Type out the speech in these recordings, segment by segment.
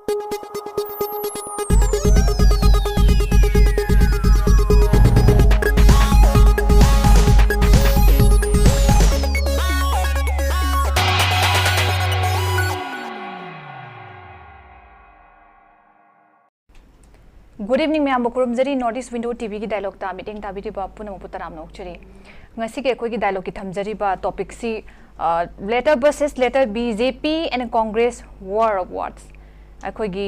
Good evening, मैं आपको कुरुमजरी north window TV की डायलॉग ता मीटिंग ताबिदी बा पुनः मुपुतराम नोक्चरी ngasi ke koi ki dialogue ki thamjari ba topic si letter versus letter BJP and Congress war of words akoi gi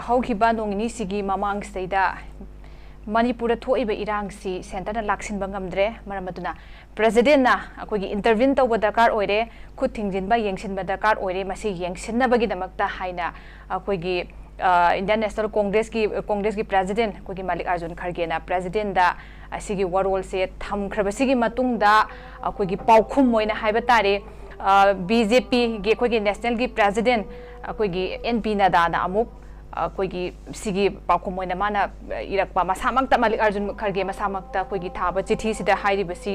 how ki ba nong ni sigi mamang seida Manipur da thoi ba irang si center na laksin bangam dre maramaduna president na akoi gi intervene to dakar oire khut thingjin ba yengsin ba dakar oire masi yengsin na bagi damakta haina akoi gi Indian National Congress की president कोई मालिक अर्जुन खड़गे ना president दा असिगी warol से थम खरबसिगी मतुंग दा कोई की पाउखुम मोइना हाइबा तारे BJP गे कोई की national की president कोई की NP ना दा ना अमुक कोई की सिगी पाउखुम मोइना माना इरकपा मसामक ता मालिक अर्जुन खड़गे मसामक ता कोई की थाबा चिठी सिदा हाइरी बसी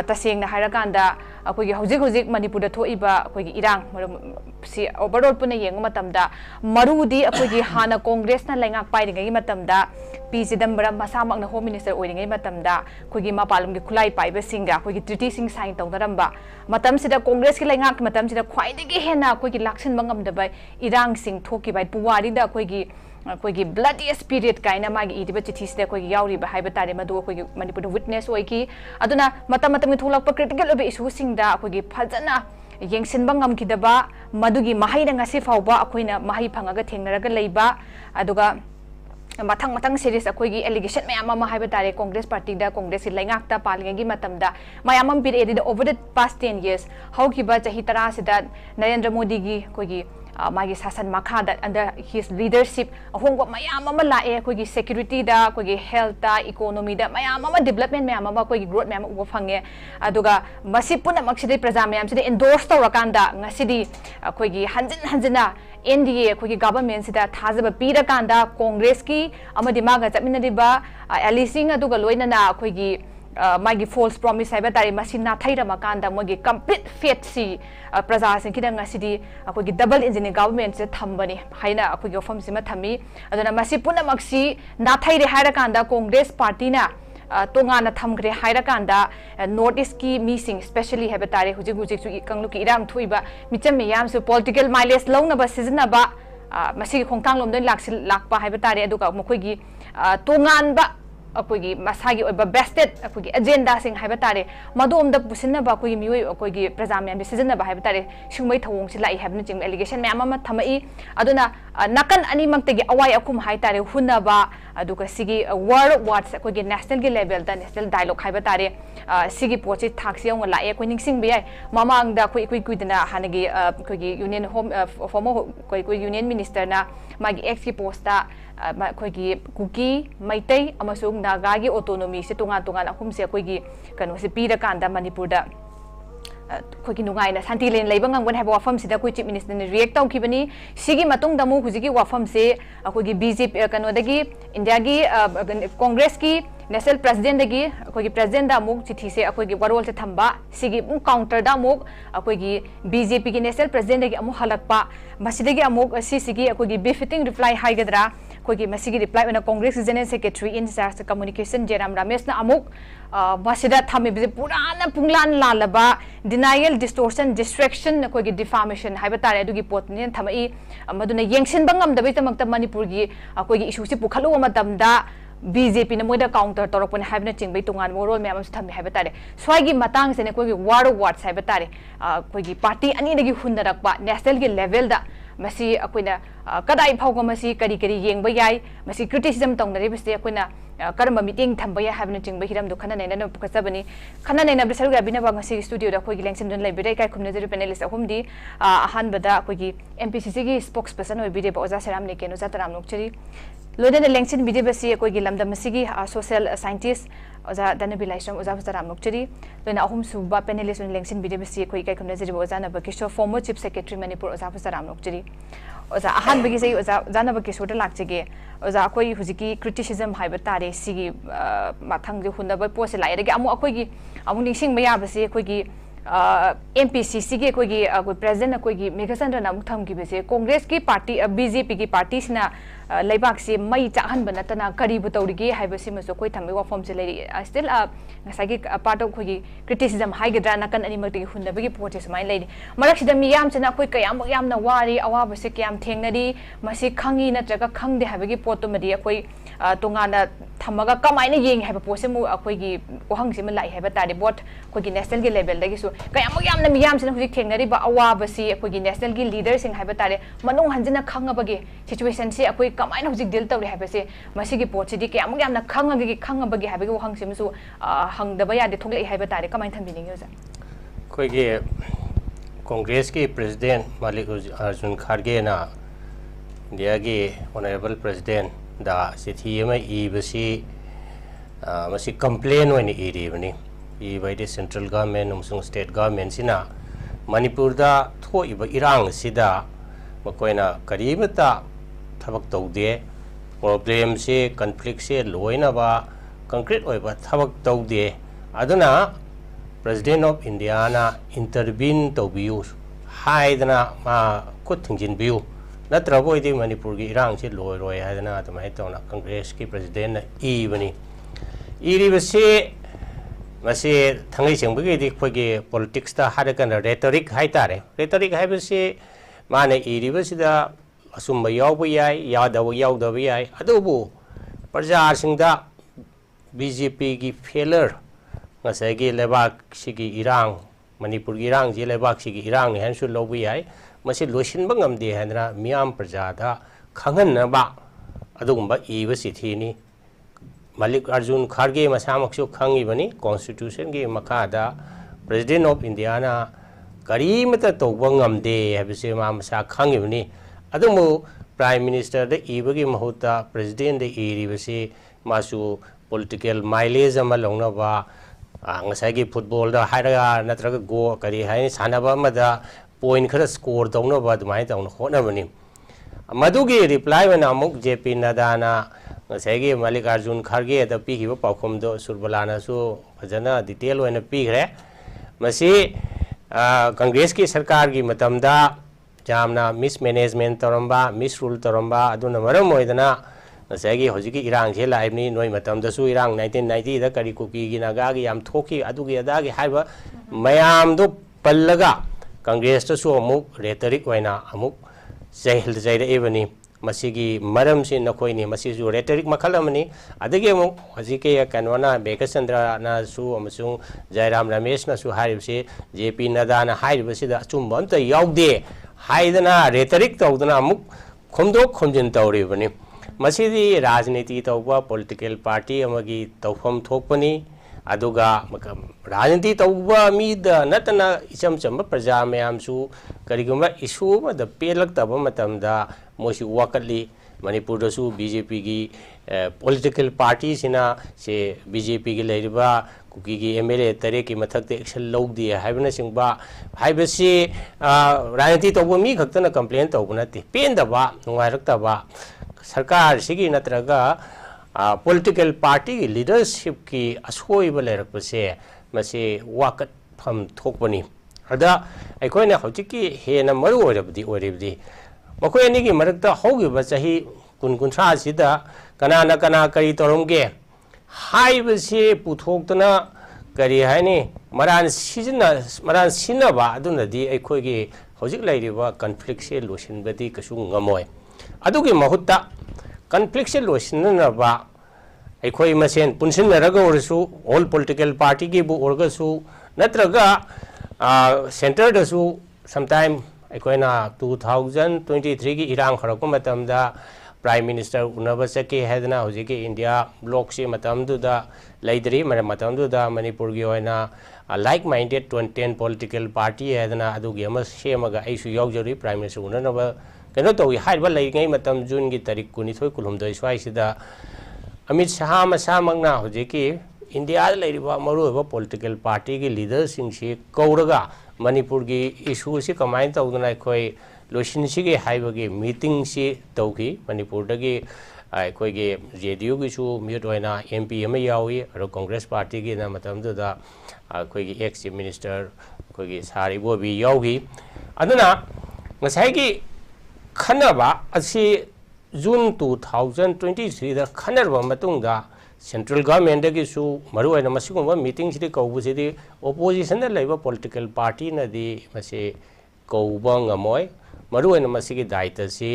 तसेंग ना हाइरकांदा कोई की हौजिक मणिपुर दा थोइबा कोई की इरांग si overall puna yengu matamda marudi akogi hana congress na laingak paidingai matamda P Chidambaram masamak na home minister oiringai matamda kogi mapalum gi khulai paiba singa kogi treaty sing sign tawdaramba matam sida congress ki laingak matam sida khwaidagi hena kogi laksin bangam da bai irang sing thoki bai puwari da kogi bloody spirit kaina magi idiba chithi sida kogi yauri ba haiba tare madu kogi manipur witness oiki aduna matam gi thulak pa critical obe issue sing da kogi phajana yengsin bangam kidaba madugi mahai na ngasi fauba akoina mahai phangaga thengnaraga leiba aduga mathang series akoigi allegation mayam ama haiba tare congress party da congress laingak ta palingagi matamda mayam am bir edida over the past 10 years how kiba chahi tara sida Narendra Modi gi koigi magi sasan makhada under his leadership ahongwa mayam ama lae koigi security da koigi health da economy da mayam ama development mayam ama koigi growth mayam uba phange aduga masi puna maksidi praja mayam sida endorse tawrakanda ngasidi koigi hanjina NDA koigi government sida thajaba pirakanda congress ki amadi maga chapminadiba alising aduga loina na koigi magi false promise haiba tari masina thaira makanda mogi complete faith si praja sin kidang asidi akogi double engine government se thambani haina akogi ofam sima thami aduna masi puna maksi na thaire haira kanda congress party na tonga na thamgre haira kanda north east ki missing especially haiba tari hujik chu kanglu ki irang thuiba micham miyam su political mileage lawna ba season ba masi khongtang lom don lakpa haiba tari aduka mokogi tongan ba akogi masagi oiba bested akogi agenda sing haiba tare madom da pusinna ba akogi mioi akogi prajamyam bi season ba haiba tare singmai thawong si lai habna ching allegation mayam ama thamai aduna nakan ani maktagi awai akum hai tare hunna ba aduka sigi word words akogi national gi level da national dialogue haiba tare sigi pochi thaksi ong la e koining sing bi ai mamang da koi dina hanagi akogi union home former koi union minister na magi ex ki post da koigi kuki maitai amasung naga gi autonomy se tungan ahum se koigi kanu se pira kanda manipur da koigi nungai na santi len leiba ngang haiba wafam sida koi chief minister ne react taw kibani sigi matung damu hujigi wafam se koigi BJP kanu dagi india gi congress ki national president dagi koigi president da muk chithi se koigi warol se thamba sigi counter da muk koigi BJP ki national president dagi amu halakpa masidagi amuk sigi koigi befitting reply haigadra koigi masigi reply na congress general secretary in charge communication Seram Neken na amuk masida thami bi purana punglan lalaba denial distortion distraction koigi defamation haiba tare adugi pot ne thamai maduna yengsin bangam dabai tamakta manipur gi koigi issue si pukhalu matamda BJP na moida counter torok pon haibna chingbai tungan morol me amam thami haiba tare swagi matang se ne koigi war words haiba tare koigi party ani dagi hundarakpa national gi level da masi akoina kadai phawga masi kari yengba yai masi criticism tongnari biste akoina karma meeting thamba ya habna chingba hiram do khana naina pukasabani khana naina bisal ga bina ba ngasi studio da koigi lengsim don library kai khumna jeri panelist ahumdi ahan bada koigi MPCC gi spokesperson oi bide ba oja Seram Neken oja taram nokchari loden lengsin bide basi koigi lamda masigi social scientist oja DHANABIR LAISHRAM oja taram nokchari loina ahum suba panelist on lengsin bide basi koigi kai khumna jeri oja NABAKISHORE former chief secretary Manipur oja taram nokchari oja ahan bagi sei oja NABAKISHORE da lakchege oja koi hujiki criticism haiba tare sigi mathang je hunna ba pose lai rege amu akoi gi amu ningsing maya base koi gi MPCC के कोई president कोई मेघचंद्र नामुक थमगिबसे कांग्रेस की party BJP की party सिना लेबाक से मई चाहन बनतना करीब तौरिगे हाइबसे मसो कोई थमे वाफम से लेरी स्टिल ngसागी पार्ट ऑफ कोई क्रिटिसिज्म हाइगद्रा नकन अनिमक ति हुनबगी पोटे समाय लेरी मरक सिदा मियाम चना कोई कयाम यामना वारी अवाब से क्याम थेंगनरी मसी खंगी नत्रगा खंगदे हाइबगी पोतो मदि कोई तोंगाना थमगा कमाइना येंग हाइब पोसे मु अखोइगी वहंग सिम लाई हाइब तारि बोट कोई नेशनल के लेवल दगी सु कयाम यामना मियाम चना हुजि थेंगनरी बा अवाब से कोई नेशनल की लीडर सिंग हाइब तारि मनुंग हंजना खंगबगी सिचुएशन से अखोइ कमाइना हुजि डील तौरि हाइबसे मसिगी पोटसिदि कयाम यामना खंगबगी हाइबगी वहंग सिमसु हंगदबा यादे थोगले हाइब तारि कमाइन थंबिनिंग योजा कोई कांग्रेस के प्रेसिडेंट मल्लिकार्जुन खड़गे ना इंडिया के ऑनरेबल प्रेसिडेंट दा सिथी में इबसी मसी कंप्लेन होने इरिबनी इबाइदे सेंट्रल गवर्नमेंट अमसुंग स्टेट गवर्नमेंट सिना मणिपुर दा थोइबा इरांग सिदा मकोइना करीमता थबक तौदे प्रॉब्लम से कॉन्फ्लिक्ट से लोइनबा कंक्रीट ओइबा थबक तौदे अदुना प्रेसिडेंट ऑफ इंडिया ना इंटरवीन तौबियु हाइदना मा खुद थिंजिनबियु नत्रबोइदे मणिपुर की इरांग से लोय रोय हाइदना तमाय तौना कांग्रेस की प्रेसिडेंट इबनी इरिबसे मसे थंगै सेंबगेदि खोगे पॉलिटिक्स ता हारकन रेटोरिक हाइतारे रेटोरिक हाइबसे माने इरिबसिदा असुम यावबो याय यादव याय अदुबु प्रजासिंगदा BJP की फेलर ngसाइगी लेबाक सिगी इरांग मणिपुर की इरांग जे लेबाक सिगी इरांग हेनसु लोबु याय मसे लोसिनबा ngamde हानरा मियाम प्रजादा खंगनबा अदुगुंबा इबा सिथीनी मल्लिकार्जुन खड़गे मसामक्सु खंगिबनी कॉन्स्टिट्यूशन की मखादा प्रेसिडेंट ऑफ इंडिया ना करीमता तौबा ngamde हाबसे मा मसा खंगिबनी अदुमु प्राइम मिनिस्टर दे इबगी महुता प्रेसिडेंट दे इरिबसे मासु पॉलिटिकल माइलेज अमा लौनबा ngसाइगी फुटबॉल दा हाइरगा नत्रगा गो करी हाइ सानबा मदा पॉइंट खरा स्कोर तौनबा दुमाय तौन होनबनी मदुगी रिप्लाई वना अमुक जेपी नदाना ngसाइगी मल्लिकार्जुन खड़गे दा पीगिबा पाखुम दो सुरबलाना सु फजना डिटेल ओइना पीग्रे मसी कांग्रेस की सरकार की मतमदा जामना मिसमैनेजमेंट तौरंबा मिसरूल तौरंबा अदुना मरम ओइदना ngसाइगी होजिकी इरांग से लाइबनी नोय मतमदसु इरांग 1990 दा करी कुकी की नागागी याम थोकी अदुगी अदागी हाइबा मयाम दो पल्लगा कांग्रेस तसु अमुक रेटोरिक ओइना अमुक जैहल जैरे एबनी मसीगी मरम से नखोइनी मसीजु रेटोरिक मखल अमनी अदगे अमुक होजिके कनोना बेकचंद्र ना सु अमसु जयराम रमेश ना सु हारिबसे जेपी नदाना हारिबसिदा अचुंब अमता यावदे हाइदना रेटोरिक तौदना अमुक खुमदोक खुमजिन तौरिबनी मसीदी राजनीति तौबा पॉलिटिकल पार्टी अमगी तौफम थोपनी अदुगा राजनीति तौबा मीद नतना इचम चम प्रजा मयामसु करिगुमा इशू मद पेलक्तब मतमदा मोसी वाकली मणिपुर दसु BJP की पॉलिटिकल पार्टी सिना से BJP की लेरिबा कुकी की MLA तरे की मथकते एक्शन लौदी हाइबना सिंबा हाइबसी राजनीति तौबा मी खक्तना कंप्लेन तौबनति पेंदबा नुंगाइरक्तबा सरकार सिगी नत्रगा पॉलिटिकल पार्टी की लीडरशिप की असोइब लेरकपसे मसे वाकत फम थोकपनी अदा अखोइना हौजिकी हेना मरु ओइरबदी मखोइ अनिगी मरक्ता हौगिबा चाही कुनकुंथ्रा सिदा कना करी तोरमगे हाइबसे पुथोक्तना करी हाइनी मरान सिनबा अदुनदी अखोइगी हौजिक लैरिबा कॉन्फ्लिक्ट से लोसिनबदी कसु ngमोय अदुगी महुत्ता कॉन्फ्लिक्ट से लोसिननबा अखोइ मसेन पुनसिनरगा ओरसु ऑल पॉलिटिकल पार्टी की बु ओरगसु नत्रगा सेंटर दसु समटाइम अखोइना 2023 की इरांग खरको मतमदा प्राइम मिनिस्टर उनबा चके हेदना होजिके इंडिया ब्लॉक से मतमदुदा लैदरी मतमदुदा मणिपुर की ओइना लाइक माइंडेड 10 पॉलिटिकल पार्टी हेदना अदुगी अमा सेमगा आइसु यावजरी प्राइम मिनिस्टर उननबा कनो तौई हाइबा लैगै मतम जून की तारीख 19 कुलुमदoi स्वाइसिदा अमित शाह मसामगना होजिकी इंडिया लेरिबा मरुबा पॉलिटिकल पार्टी की लीडर सिंगसी कौरगा मणिपुर की इशू से कमाइन तौदना अखोइ लोसिनसिगे हाइबगे मीटिंग से तौकी मणिपुर दगी ꯑꯩꯈꯣꯏꯒꯤ JDU ꯒꯤꯁꯨ ꯃꯤꯍꯨꯠ ꯑꯣꯏꯅ MP ꯑꯃ ꯌꯥꯎꯏ ꯑꯗꯣ ꯀꯣꯡꯒ꯭ꯔꯦꯁ ꯄꯥꯔꯇꯤꯒꯤꯅ ꯃꯇꯝꯗꯨꯗ ꯑꯩꯈꯣꯏꯒꯤ ꯑꯦꯛꯁ ꯆꯤꯐ ꯃꯤꯅꯤꯁꯇꯔ ꯑꯩꯈꯣꯏꯒꯤ ꯁꯥꯔ ꯏꯕꯣꯕꯤ ꯌꯥꯎꯈꯤ ꯑꯗꯨꯅ ꯉꯁꯥꯏꯒꯤ ꯈꯟꯅꯕ ꯑꯁꯤ ꯖꯨꯟ 2023ꯗ ꯈꯟꯅꯔꯕ ꯃꯇꯨꯡꯗ ꯁꯦꯟꯇ꯭ꯔꯦꯜ ꯒꯚꯔꯟꯃꯦꯟꯠꯗꯒꯤꯁꯨ ꯃꯔꯨꯑꯣꯏꯅ ꯃꯁꯤꯒꯨꯝꯕ ꯃꯤꯇꯤꯡꯁꯤꯗꯤ ꯀꯧꯕꯁꯤꯗꯤ ꯑꯣꯄꯣꯖꯤꯁꯟꯗ ꯂꯩꯕ ꯄꯣꯂꯤꯇꯤꯀꯦꯜ ꯄꯥꯔꯇꯤꯅꯗꯤ ꯃꯁꯤ ꯀꯧꯕ ꯉꯝꯃꯣꯏ ꯃꯔꯨꯑꯣꯏꯅ ꯃꯁꯤꯒꯤ ꯗꯥꯏꯇꯁꯤ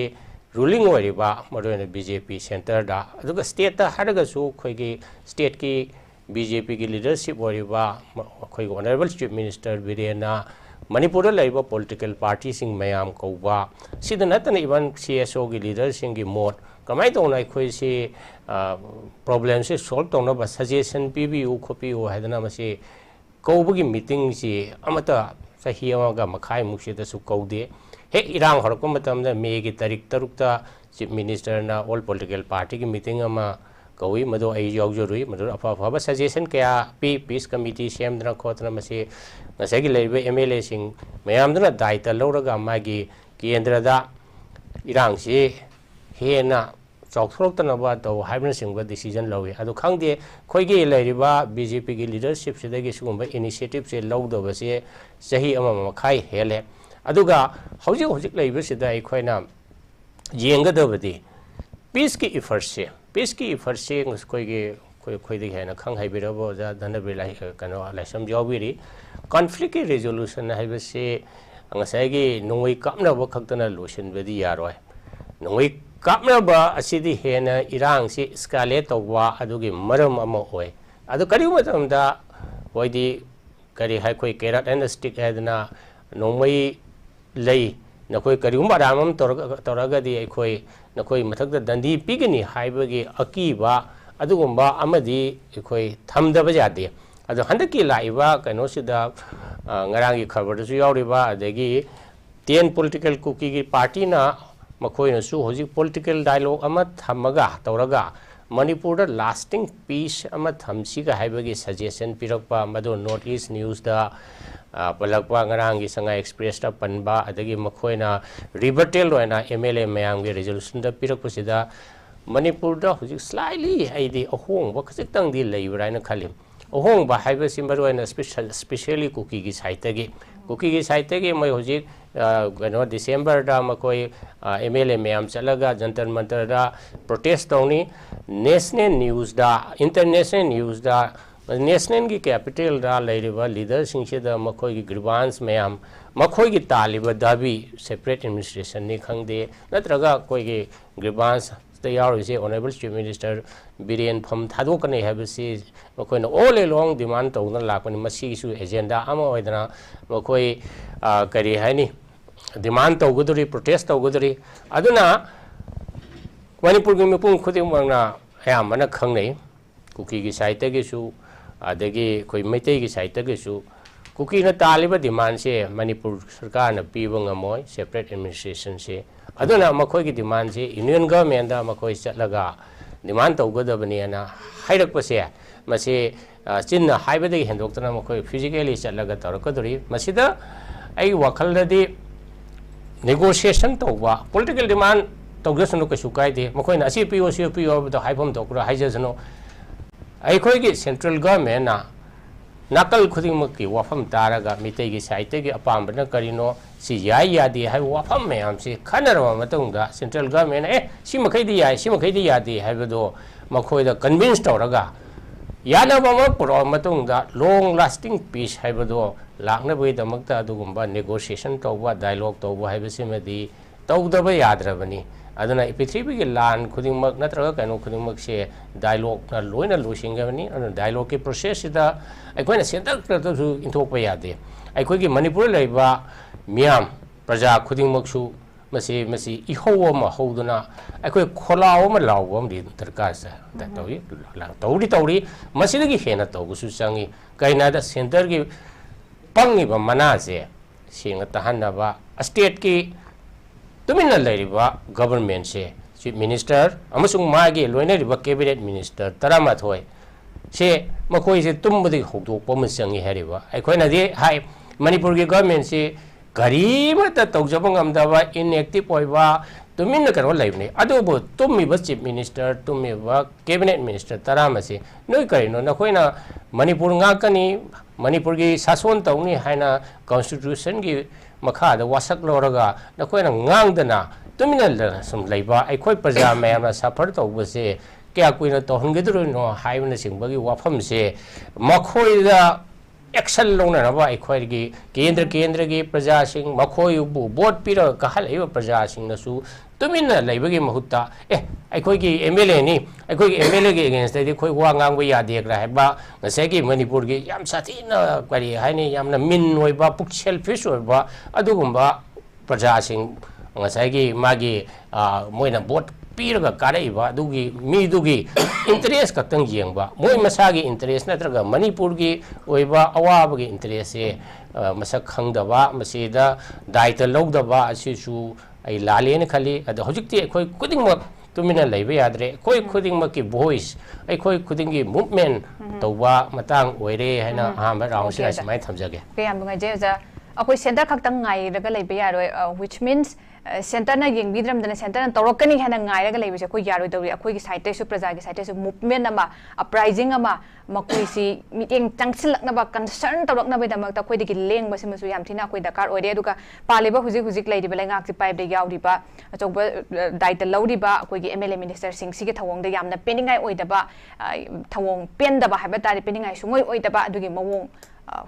ruling ꯑꯣꯏꯔꯤꯕ ꯃꯔꯨꯑꯣꯏꯅ BJP ꯁꯦꯟꯇꯔꯗ ꯑꯗꯨꯒ ꯁ꯭ꯇꯦꯠꯇ ꯍꯥꯏꯔꯒꯁꯨ ꯑꯩꯈꯣꯏꯒꯤ ꯁ꯭ꯇꯦꯠꯀꯤ BJPꯒꯤ ꯂꯤꯗꯔꯁꯤꯞ ꯑꯣꯏꯔꯤꯕ ꯑꯩꯈꯣꯏꯒꯤ ꯑꯣꯅꯔꯦꯕꯜ ꯆꯤꯐ ꯃꯤꯅꯤꯁꯇꯔ ꯕꯤꯔꯦꯟꯅ ꯃꯅꯤꯄꯨꯔꯗ ꯂꯩꯕ ꯄꯣꯂꯤꯇꯤꯀꯦꯜ ꯄꯥꯔꯇꯤꯁꯤꯡ ꯃꯌꯥꯝ ꯀꯧꯕ ꯁꯤꯗ ꯅꯠꯇꯅ ꯏꯚꯟ CSOꯒꯤ ꯂꯤꯗꯔꯁꯤꯡꯒꯤ ꯃꯣꯠ ꯀꯃꯥꯏꯅ ꯇꯧꯅ ꯑꯩꯈꯣꯏꯁꯤ ꯄ꯭ꯔꯣꯕ꯭ꯂꯦꯝꯁꯤ ꯁꯣꯜꯕ ꯇꯧꯅꯕ ꯁꯖꯦꯁꯟ ꯄꯤꯕꯤꯌꯨ ꯈꯣꯠꯄꯤꯌꯨ ꯍꯥꯏꯗꯅ ꯃꯁꯤ ꯀꯧꯕꯒꯤ ꯃꯤꯇꯤꯡꯁꯤ ꯑꯃꯠꯇ ꯆꯍꯤ ꯑꯃꯒ ꯃꯈꯥꯏꯃꯨꯛꯁꯤꯗꯁꯨ ꯀꯧꯗꯦ ꯍꯦꯛ ꯏꯔꯥꯡ ꯍꯧꯔꯛꯄ ꯃꯇꯝꯗ ꯃꯦꯒꯤ ꯇꯥꯔꯤꯛ 6ꯇ ꯆꯤꯐ ꯃꯤꯅꯤꯁꯇꯔꯅ ꯑꯣꯜ ꯄꯣꯂꯤꯇꯤꯀꯦꯜ ꯄꯥꯔꯇꯤꯒꯤ ꯃꯤꯇꯤꯡ ꯑꯃ ꯀꯧꯏ ꯃꯗꯨ ꯑꯩ ꯌꯥꯎꯖꯔꯨꯏ ꯃꯗꯨ ꯑꯐꯕ ꯁꯖꯦꯁꯟ ꯀꯌꯥ ꯄꯤ ꯄꯤꯁ ꯀꯃꯤꯇꯤ ꯁꯦꯝꯗꯅ ꯈꯣꯠꯇꯅ ꯃꯁꯤ ꯉꯁꯥꯏꯒꯤ ꯂꯩꯔꯤꯕ MLAꯁꯤꯡ ꯃꯌꯥꯝꯗꯨꯅ ꯗꯥꯏꯇ ꯂꯧꯔꯒ ꯃꯥꯒꯤ ꯀꯦꯟꯗ꯭ꯔꯗ ꯏꯔꯥꯡꯁꯤ ꯍꯦꯟꯅ ꯆꯥꯎꯊꯣꯔꯛꯇꯅꯕ ꯇꯧ ꯍꯥꯏꯕꯅꯆꯤꯡꯕ ꯗꯤꯁꯤꯖꯟ ꯂꯧꯏ ꯑꯗꯨ ꯈꯪꯗꯦ ꯑꯩꯈꯣꯏꯒꯤ ꯂꯩꯔꯤꯕ BJPꯒꯤ ꯂꯤꯗꯔꯁꯤꯞꯁꯤꯗꯒꯤ ꯁꯤꯒꯨꯝꯕ ꯏꯅꯤꯁꯤꯌꯦꯇꯤꯚꯁꯦ ꯂꯧꯗꯕꯁꯦ ꯆꯍꯤ ꯑꯃ ꯃꯈꯥꯏ ꯍꯦꯜꯂꯦ ꯑꯗꯨꯒ ꯍꯧꯖꯤꯛ ꯂꯩꯕꯁꯤꯗ ꯑꯩꯈꯣꯏꯅ ꯌꯦꯡꯒꯗꯕꯗꯤ ꯄꯤꯁꯀꯤ ꯏꯐꯔꯠꯁꯦ ꯑꯩꯈꯣꯏꯗꯒꯤ ꯍꯦꯟꯅ ꯈꯪ ꯍꯩꯕꯤꯔꯕ ꯑꯣꯖꯥ ꯙꯅꯕꯤꯔ ꯂꯥꯏꯁ꯭ꯔꯝ ꯌꯥꯎꯕꯤꯔꯤ ꯀꯟꯐ꯭ꯂꯤꯛꯀꯤ ꯔꯤꯖꯣꯂꯨꯁꯟ ꯍꯥꯏꯕꯁꯤ ꯉꯁꯥꯏꯒꯤ ꯅꯣꯡꯃꯩ ꯀꯥꯞꯅꯕ ꯈꯛꯇꯅ ꯂꯣꯏꯁꯤꯟꯕꯗꯤ ꯌꯥꯔꯣꯏ ꯅꯣꯡꯃꯩ ꯀꯥꯞꯅꯕ ꯑꯁꯤꯗꯤ ꯍꯦꯟꯅ ꯏꯔꯥꯡꯁꯤ ꯏꯁꯀꯥꯂꯦꯠ ꯇꯧꯕ ꯑꯗꯨꯒꯤ ꯃꯔꯝ ꯑꯃ ꯑꯣꯏ ꯑꯗꯨ ꯀꯔꯤꯒꯨꯝꯕ ꯃꯇꯝꯗ ꯍꯣꯏꯗꯤ ꯀꯔꯤ ꯑꯩꯈꯣꯏ ꯀꯦꯔꯠ ꯑꯦꯟ ꯁ꯭ꯇꯤꯛ ꯍꯥꯏꯗꯅ ꯅꯣꯡꯃꯩ ꯂꯩ ꯅꯈꯣꯏ ꯀꯔꯤꯒꯨꯝꯕ ꯑꯔꯥꯟꯕ ꯑꯃ ꯇꯧꯔꯒꯗꯤ ꯑꯩꯈꯣꯏ ꯅꯈꯣꯏ ꯃꯊꯛꯇ ꯗꯟꯗꯤ ꯄꯤꯒꯅꯤ ꯍꯥꯏꯕꯒꯤ ꯑꯀꯤꯕ ꯑꯗꯨꯒꯨꯝꯕ ꯑꯃꯗꯤ ꯑꯩꯈꯣꯏ ꯊꯝꯗꯕ ꯌꯥꯗꯦ ꯑꯗꯣ ꯍꯟꯗꯛꯀꯤ ꯂꯥꯛꯏꯕ ꯀꯩꯅꯣꯁꯤꯗ ꯉꯔꯥꯡꯒꯤ ꯈꯕꯔꯗꯁꯨ ꯌꯥꯎꯔꯤꯕ ꯑꯗꯒꯤ 10 ꯄꯣꯂꯤꯇꯤꯀꯦꯜ ꯀꯨꯀꯤꯒꯤ ꯄꯥꯔꯇꯤꯅ ꯃꯈꯣꯏꯅꯁꯨ ꯍꯧꯖꯤꯛ ꯄꯣꯂꯤꯇꯤꯀꯦल ꯗꯥꯏꯂꯣग ꯑꯃ ꯊꯝꯃꯒ ꯇꯧꯔꯒ ꯃꯅꯤꯄꯨꯔꯗ ꯂꯥꯁꯇꯤꯡ ꯄꯤꯁ ꯑꯃ ꯊꯝꯁꯤꯒ ꯍꯥꯏꯕꯒꯤ ꯁꯖꯦꯁꯟ ꯄꯤꯔꯛꯄ ꯃꯗꯨ ꯅꯣꯔꯠ ꯏꯁ ꯅ꯭ꯌꯨꯁꯗ ꯄꯜꯂꯛꯄ ꯉꯔꯥꯡꯒꯤ ꯁꯉꯥꯏ ꯑꯦꯛꯁꯄ꯭ꯔꯦꯁꯇ ꯄꯟꯕ ꯑꯗꯒꯤ ꯃꯈꯣꯏꯅ ꯔꯤꯕꯔꯇꯦꯜ ꯑꯣꯏꯅ MLA ꯃꯌꯥꯝꯒꯤ ꯔꯤꯖꯣꯂꯨꯁꯟꯗ ꯄꯤꯔꯛꯄꯁꯤꯗ ꯃꯅꯤꯄꯨꯔꯗ ꯍꯧꯖꯤꯛ ꯁ꯭ꯂꯥꯏꯠꯂꯤ ꯑꯩꯗꯤ ꯑꯍꯣꯡꯕ ꯈꯖꯤꯛꯇꯪꯗꯤ ꯂꯩꯕ꯭ꯔꯥ ꯍꯥꯏꯅ ꯈꯜꯂꯤ ꯑꯍꯣꯡꯕ ꯍꯥꯏꯕꯁꯤ ꯃꯔꯨꯑꯣꯏꯅ ꯁ꯭ꯄꯦꯁꯤꯌꯦꯜꯂꯤ ꯀꯨꯀꯤꯒꯤ ꯁꯥꯏꯠꯇꯒꯤ ꯃꯣꯏ ꯍꯧꯖꯤꯛ ꯀꯩꯅꯣ ꯗꯤꯁꯦꯝꯕꯔꯗ ꯃꯈꯣꯏ MLA ꯃꯌꯥꯝ ꯆꯠꯂꯒ ꯖꯟꯇꯔ ꯃꯟꯇꯔꯗ ꯄ꯭ꯔꯣꯇꯦꯁ ꯇꯧꯅꯤ ꯅꯦꯁꯅꯦꯜ ꯅ꯭ꯌꯨꯁꯗ ꯏꯟꯇꯔꯅꯦꯁꯅꯦꯜ ꯅ꯭ꯌꯨꯁꯗ ꯅꯦꯁꯅꯦꯜꯒꯤ ꯀꯦꯄꯤꯇꯦꯜꯗ ꯂꯩꯔꯤꯕ ꯂꯤꯗꯔꯁꯤꯡꯁꯤꯗ ꯃꯈꯣꯏꯒꯤ ꯒ꯭ꯔꯤꯚꯥꯟꯁ ꯃꯌꯥꯝ ꯃꯈꯣꯏꯒꯤ ꯇꯥꯜꯂꯤꯕ ꯗꯥꯕꯤ ꯁꯦꯄꯔꯦꯠ ꯑꯦꯗꯃꯤꯅꯤꯁꯇ꯭ꯔꯦꯁꯟꯅꯤ ꯈꯪꯗꯦ ꯅꯠꯇ꯭ꯔꯒ ꯑꯩꯈꯣꯏꯒꯤ ꯒ꯭ꯔꯤꯚꯥꯟꯁꯇ ꯌꯥꯎꯔꯤꯁꯦ ꯑꯣꯅꯔꯦꯕꯜ ꯆꯤꯐ ꯃꯤꯅꯤꯁꯇꯔ ꯕꯤꯔꯦꯟ ꯐꯝ ꯊꯥꯗꯣꯛꯀꯅꯤ ꯍꯥꯏꯕꯁꯤ ꯃꯈꯣꯏꯅ ꯑꯣꯜ ꯑꯦꯂꯣꯡ ꯗꯤꯃꯥꯟ ꯇꯧꯗꯨꯅ ꯂꯥꯛꯄꯅꯤ ꯃꯁꯤꯒꯤꯁꯨ ꯑꯦꯖꯦꯟꯗꯥ ꯑꯃ ꯑꯣꯏꯗꯅ ꯃꯈꯣꯏ ꯀꯔꯤ ꯍꯥꯏꯅꯤ ꯗꯤꯃꯥꯟ ꯇꯧꯒꯗꯣꯔꯤ ꯄ꯭ꯔꯣꯇꯦꯁ ꯇꯧꯒꯗꯣꯔꯤ ꯑꯗꯨꯅ ꯃꯅꯤꯄꯨꯔꯒꯤ ꯃꯤꯄꯨꯝ ꯈꯨꯗꯤꯡꯃꯛꯅ ꯑꯌꯥꯝꯕꯅ ꯈꯪꯅꯩ ꯀꯨꯀꯤꯒꯤ ꯁꯥꯏꯠꯇꯒꯤꯁꯨ ꯑꯗꯒꯤ ꯑꯩꯈꯣꯏ ꯃꯩꯇꯩꯒꯤ ꯁꯥꯏꯠꯇꯒꯤꯁꯨ ꯀꯨꯀꯤꯅ ꯇꯥꯜꯂꯤꯕ ꯗꯤꯃꯥꯟꯁꯦ ꯃꯅꯤꯄꯨꯔ ꯁꯔꯀꯥꯔꯅ ꯄꯤꯕ ꯉꯝꯃꯣꯏ ꯁꯦꯄꯔꯦꯠ ꯑꯦꯗꯃꯤꯅꯤꯁꯇ꯭ꯔꯦꯁꯟꯁꯦ ꯑꯗꯨꯅ ꯃꯈꯣꯏꯒꯤ ꯗꯤꯃꯥꯟꯁꯦ ꯌꯨꯅꯤꯌꯟ ꯒꯚꯔꯟꯃꯦꯟꯠꯗ ꯃꯈꯣꯏ ꯆꯠꯂꯒ ꯗꯤꯃꯥꯟ ꯇꯧꯒꯗꯕꯅꯦꯅ ꯍꯥꯏꯔꯛꯄꯁꯦ ꯃꯁꯤ ꯆꯤꯟꯅ ꯍꯥꯏꯕꯗꯒꯤ ꯍꯦꯟꯗꯣꯛꯇꯅ ꯃꯈꯣꯏ ꯐꯤꯖꯤꯀꯦꯜꯂꯤ ꯆꯠꯂꯒ ꯇꯧꯔꯛꯀꯗꯣꯔꯤ ꯃꯁꯤꯗ ꯑꯩ ꯋꯥꯈꯜꯗꯗꯤ ꯅꯦꯒꯣꯁꯤꯌꯦꯁꯟ ꯇꯧꯕ ꯄꯣꯂꯤꯇꯤꯀꯦꯜ ꯗꯤꯃꯥꯟ ꯇꯧꯖꯁꯅꯨ ꯀꯩꯁꯨ ꯀꯥꯏꯗꯦ ꯃꯈꯣꯏꯅ ꯑꯁꯤ ꯄꯤꯌꯣ ꯍꯥꯏꯕꯗꯣ ꯍꯥꯏꯐꯝ ꯊꯣꯛꯄ꯭ꯔꯥ ꯍꯥꯏꯖꯁꯅꯨ ꯑꯩꯈꯣꯏꯒꯤ ꯁꯦꯟꯇ꯭ꯔꯦꯜ ꯒꯚꯔꯟꯃꯦꯟꯠꯅ ꯅꯥꯀꯜ ꯈꯨꯗꯤꯡꯃꯛꯀꯤ ꯋꯥꯐꯝ ꯇꯥꯔꯒ ꯃꯤꯇꯩꯒꯤ ꯁꯥꯏꯠꯇꯒꯤ ꯑꯄꯥꯝꯕꯅ ꯀꯔꯤꯅꯣ ꯁꯤ ꯌꯥꯏ ꯌꯥꯗꯦ ꯍꯥꯏꯕ ꯋꯥꯐꯝ ꯃꯌꯥꯝꯁꯤ ꯈꯟꯅꯔꯕ ꯃꯇꯨꯡꯗ ꯁꯦꯟꯇ꯭ꯔꯦꯜ ꯒꯚꯔꯟꯃꯦꯟꯠꯅ ꯁꯤ ꯃꯈꯩꯗꯤ ꯌꯥꯏ ꯁꯤ ꯃꯈꯩꯗꯤ ꯌꯥꯗꯦ ꯍꯥꯏꯕꯗꯣ ꯃꯈꯣꯏꯗ ꯀꯟꯚꯤꯟꯁ ꯇꯧꯔꯒ ꯌꯥꯅꯕ ꯑꯃ ꯄꯨꯔꯛꯑ ꯃꯇꯨꯡꯗ ꯂꯣꯡ ꯂꯥꯁꯇꯤꯡ ꯄꯤꯁ ꯍꯥꯏꯕꯗꯣ ꯂꯥꯛꯅꯕꯒꯤꯗꯃꯛꯇ ꯑꯗꯨꯒꯨꯝꯕ ꯅꯦꯒꯣꯁꯤꯌꯦꯁꯟ ꯇꯧꯕ ꯗꯥꯏꯂꯣग ꯇꯧꯕ ꯍꯥꯏꯕꯁꯤꯃꯗꯤ ꯇꯧꯗꯕ ꯌꯥꯗ꯭ꯔꯕꯅꯤ ꯑꯗꯨꯅ ꯄ꯭ꯔꯤꯊꯤꯕꯤꯒꯤ ꯂꯥꯟ ꯈꯨꯗꯤꯡꯃꯛ ꯅꯠꯇ꯭ꯔꯒ ꯀꯩꯅꯣ ꯈꯨꯗꯤꯡꯃꯛꯁꯦ ꯗꯥꯏꯂꯣꯒꯅ ꯂꯣꯏꯅ ꯂꯣꯏꯁꯤꯟꯒꯕꯅꯤ ꯑꯗꯨꯅ ꯗꯥꯏꯂꯣꯒꯀꯤ ꯄ꯭ꯔꯣꯁꯦꯁꯁꯤꯗ ꯑꯩꯈꯣꯏꯅ ꯁꯦꯟꯇꯔꯗꯁꯨ ꯏꯟꯊꯣꯛꯄ ꯌꯥꯗꯦ ꯑꯩꯈꯣꯏꯒꯤ ꯃꯅꯤꯄꯨꯔꯗ ꯂꯩꯕ ꯃꯤꯌꯥꯝ ꯄ꯭ꯔꯖꯥ ꯈꯨꯗꯤꯡꯃꯛꯁꯨ ꯃꯁꯤ ꯏꯍꯧ ꯑꯃ ꯍꯧꯗꯨꯅ ꯑꯩꯈꯣꯏ ꯈꯣꯜꯂꯥꯎ ꯑꯃ ꯂꯥꯎꯕ ꯑꯃꯗꯤ ꯗꯔꯀꯥꯔ ꯇꯧꯔꯤ ꯃꯁꯤꯗꯒꯤ ꯍꯦꯟꯅ ꯇꯧꯕꯁꯨ ꯆꯪꯏ ꯀꯩꯅꯣꯗ ꯁꯦꯟꯇꯔꯒꯤ ꯄꯪꯉꯤꯕ ꯃꯅꯥꯁꯦ ꯁꯦꯡꯅ ꯇꯥꯍꯟꯅꯕ ꯁ꯭ꯇꯦꯠꯀꯤ ꯇꯨꯃꯤꯟꯅ ꯂꯩꯔꯤꯕ ꯒꯚꯔꯟꯃꯦꯟꯠꯁꯦ ꯆꯤꯐ ꯃꯤꯅꯤꯁꯇꯔ ꯑꯃꯁꯨꯡ ꯃꯥꯒꯤ ꯂꯣꯏꯅꯔꯤꯕ ꯀꯦꯕꯤꯅꯦꯠ ꯃꯤꯅꯤꯁꯇꯔ 13 ꯁꯦ ꯃꯈꯣꯏꯁꯦ ꯇꯨꯝꯕꯗꯒꯤ ꯍꯧꯗꯣꯛꯄ ꯑꯃ ꯆꯪꯏ ꯍꯥꯏꯔꯤꯕ ꯑꯩꯈꯣꯏꯅꯗꯤ ꯍꯥꯏ ꯃꯅꯤꯄꯨꯔꯒꯤ ꯒꯚꯔꯟꯃꯦꯟꯠꯁꯤ kari mata tawjaba ngamdaba inactive oiba tuminna karo laibne adubu tummiba chief minister tummiba cabinet minister taramasi noi karino nakoina manipur ngakani manipur gi sason tawni haina constitution gi makha da wasak loraga nakoina ngangdana tuminna sum laiba aikoi praja mayamna suffer tawbase kya kuina tohngedru no haibna singbagi wafamse makhoida action lona na ba aikoi gi kendra gi praja sing makhoi bu vote pira kahal eba praja sing nasu tuminna laibagi mahutta aikoi gi MLA ni aikoi gi MLA gi against the khoi wa ngang ba ya dek ra ba ngasai gi manipur gi yam sathina kwari haini yamna min oi ba puk selfish oi ba adugumba praja sing ngasai gi magi moina vote piraga karai ba adugi mi dugi interest ka tang yeng ba moi masagi interest natraga manipur gi oi ba awa ba gi interest e masak khangda ba masida daita logda ba asisu ai lalene khali adu hojikti khoi kuding ma tumina leibe yadre khoi kuding ma ki voice ai khoi kuding gi movement tawba matang oire haina ha round sila samai thamjage ke am ngai je ja akoi center khaktang ngai raga leibe yaroi which means center na yeng bidram dana center na torokani hana ngai raga leibe ko yaroi dawri akoi gi site su praja gi site su movement ama uprising ama makoi si meeting tangsilak na ba concern torok na ba damak ta koi digi leng ba simasu yam thina koi dakar oire duka paleba hujik lai di ba ngak ti pipe de yaw di ba achok daita laudi ba koi gi MLA minister sing si gi thawong de yamna peningai oi da ba thawong pen da ba ha ba tari peningai sungoi oi da ba adugi mawong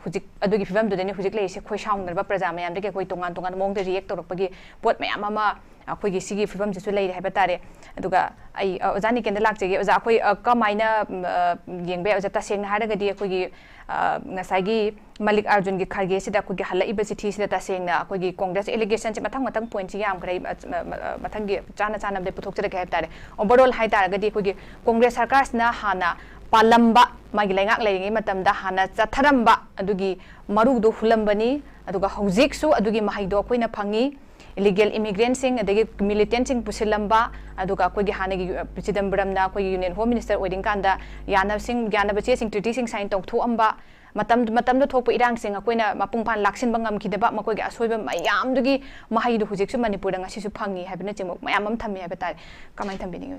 hujik adugi fivam du deni hujik lai se khoi shaung na ba praja mayam de ke koi tongan mong de react torok pagi pot mayam ama khoi gi sigi fivam su lai ha ba tare aduga ai ojani ken de lak jege oja khoi kamaina yengbe oja ta seng haraga di khoi gi ngasai gi Malik Arjun gi kharge sida khoi gi halai ba chithi sida ta seng na khoi gi congress allegation se matang point chi yam krai matang gi chana de puthok chira ke ha tare overall hai taraga di khoi gi congress sarkar na hana palamba magi laingak laingi matamda hana chatharamba adugi marudu hulambani aduga hojik su adugi mahaido koina phangi illegal immigrant sing adagi militant sing pusilamba aduga koigi hanagi Chidambaram na koigi union home minister oiding kanda yana sing bache sing treaty sing sign tok thu amba matam do thokpa irang sing akoina mapungpan laksin bangam khidaba makoigi asoiba mayam dugi mahaido hojik su manipur nga sisu phangi habina chimok mayam am thami habetai kamai thambini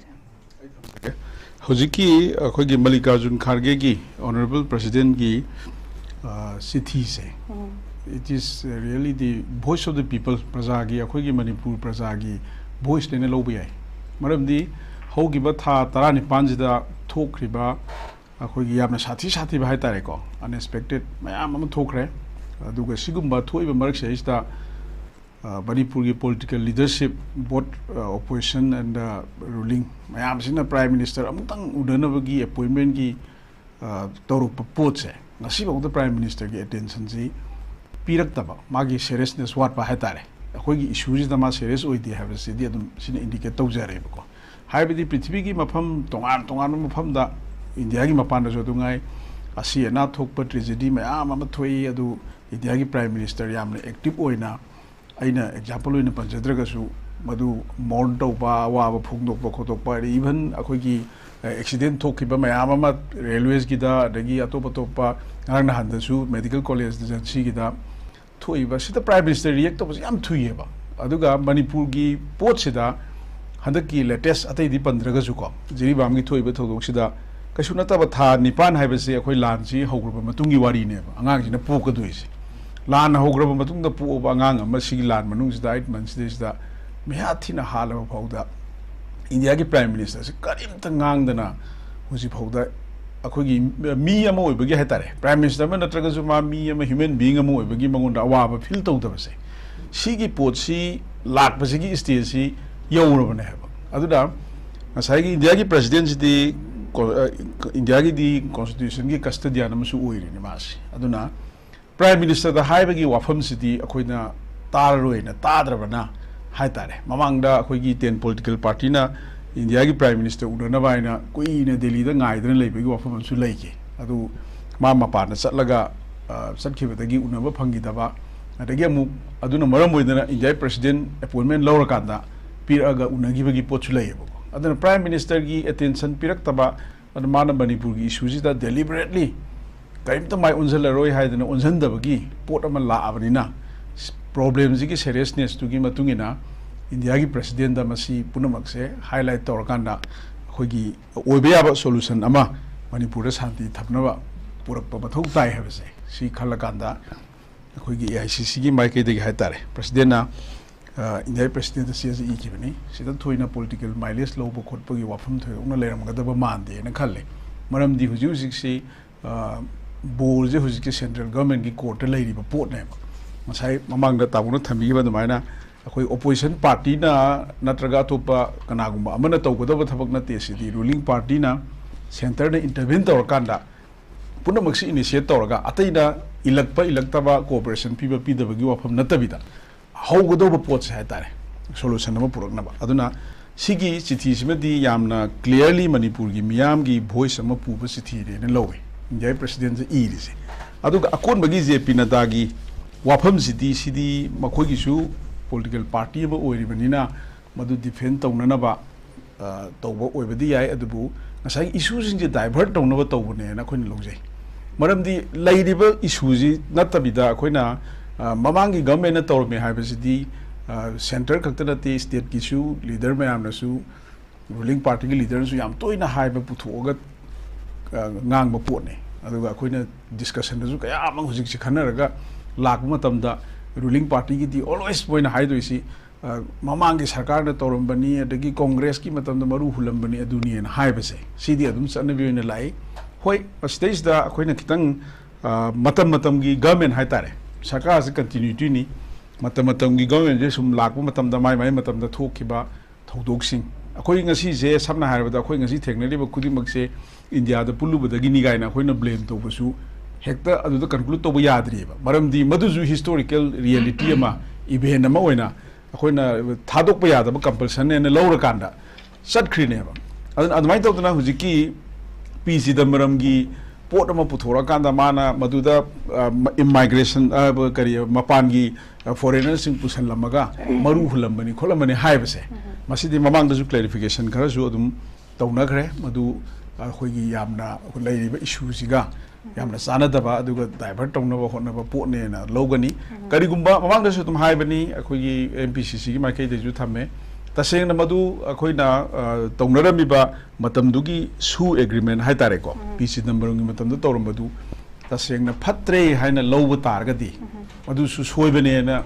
Hojiki akoigi Mallikarjun Kharge gi Honorable President gi Sithi se it is really the voice of the people praja gi akoigi Manipur praja gi voice ne lobi ai maramdi hogi ba tha 19 jida thokriba akoigi yamna sathi ba haitare ko unexpected mayam am thokre aduga sigumba thoiba marak se ista Manipur ki political leadership both opposition and ruling mayam sina prime minister amutang udanabagi appointment ki toru pot se ngasi ba prime minister ki attention ji pirak taba magi seriousness wat ba hatare akoi gi issues da ma serious oidi have se di adum sina indicate tawjare ba ko haibidi prithvi gi mafam tongan mafam da india gi mapan da jo dungai asi na thokpa tragedy mayam am thoi adu india gi prime minister yamna active oina aina example oina panjadraga su madu mourn tawba wa phungdok khotokpa even akoi gi accident thokiba mayam ama railways gi da dagi atop ngarang na handa su medical college da jansi gi da thoiba sita prime minister react to yam thuieba aduga manipur gi pot sida handak ki latest atai di 15 ga su ko jiri bam gi thoiba thodok sida kasu na ta ba tha nipan haiba se akoi lan si hogrba matungi wari ne ba angang jina pu ka duisi lan hogrba matung da pu ba angang ama si lan manung sida 8 months sida meha thina halaba phauda india gi prime minister se karim ta ngang dana huji phauda akoi mi ama oi bagi hetare prime minister ma natraga su ma mi ama human being ama oi bagi mangon da wa ba feel to da se si gi pot si lak ba si stage si yawro bane ha adu da asai gi india gi president di india gi di constitution gi custodian ama su oi ri ni mas adu na prime minister da hai bagi wafam city akoi na tar roi na tadra bana hai tare mamang da akoi gi 10 political party na India ki prime minister udana baina kui ne Delhi da ngai dana leibe gi wafam su leike adu ma pa na satlaga satkhiba da gi unaba phangi da ba adagi amu aduna maram oidana India president appointment lawra kanda piraga unagi bagi pochu leibo aduna prime minister gi attention pirak taba ad mana Manipur gi issue da deliberately kaim ta mai unzal roi haidana unzan da bagi pot ama la abanina problem ji ki seriousness tu gi matungina India ki president da masi punamak se highlight tor kanda khoi gi oibe ba solution ama Manipur shanti thapna ba purak pa mathau tai ha se si khala kanda khoi gi ICC gi mai ke de ha tare president na India president si ji ki bani sida thoina political mileage lo bo khot pa gi wafam thoi ong na leram ga da ba man de na khalle maram di huju si bol je huji ke central government ki court lai ri ba pot ne masai mamang da tabuna thami ba damaina akoi opposition party na natraga to pa kana gumba amana to ko da thabak na te si di ruling party na center na intervene tor kanda puna maksi initiate tor ga ataina ilakta ba cooperation pi ba pi da gi wafam na tabida how go do ba pot sai tare solution na purak na ba aduna sigi chithi simadi yamna clearly Manipur gi miyam gi voice ama pu ba chithi re na lowe India president je iri se aduga akon bagi JP na dagi wafam sidi makhoi gi su political party ba oiri banina madu defend tawnana ba tawba oibadi yai adubu ngasai issue sing je divert tawna ba tawbune na khoin lojai maramdi lairiba issue ji natabida khoina mamangi government na tawme haiba sidi center kaktana te state ki su leader mayam na su ruling party ki leader su yam toina haiba puthoga ngang ba potne aduga khoina discussion da su kaya amang hujik chi khanaraga lak matamda ruling party ki di always point high do isi mamangi sarkar na torambani adagi congress ki matamda maru hulambani aduni en high base sidi adum sannabi na lai hoi stage da khoina kitang matam gi government hai tare sarkar se continuity ni matam gi government je sum lakpa matamda mai matamda thokiba thodok akhoi ngasi je samna haibada akhoi ngasi theknali ba kudimak se India da pulu badagi ni gaina akhoi blame to basu hekta adu da conclude to ba yadri ba maramdi maduju historical reality ama event ama oina akhoi na thadok pa yada ba compulsion ne lawra kanda satkhri ne ba admai to na hujiki PC da maramgi pot ama puthora kanda mana maduda immigration kari mapangi foreigners sing pusan lamaga maru hulambani kholamani haibase masidi mamang da ju clarification khara ju adum tawna khare madu khoigi yamna lairiba issue siga yamna sana daba aduga divert tawna ba honna ba potne na logani kari gumba mamang da su tum haibani khoigi MPCC gi makai de ju thamme taseng na madu khoina tawnarami ba matam dugi su agreement hai tare ko PC number ngi matam du tawram badu taseng na phatre haina low tar ga di madu su soibane na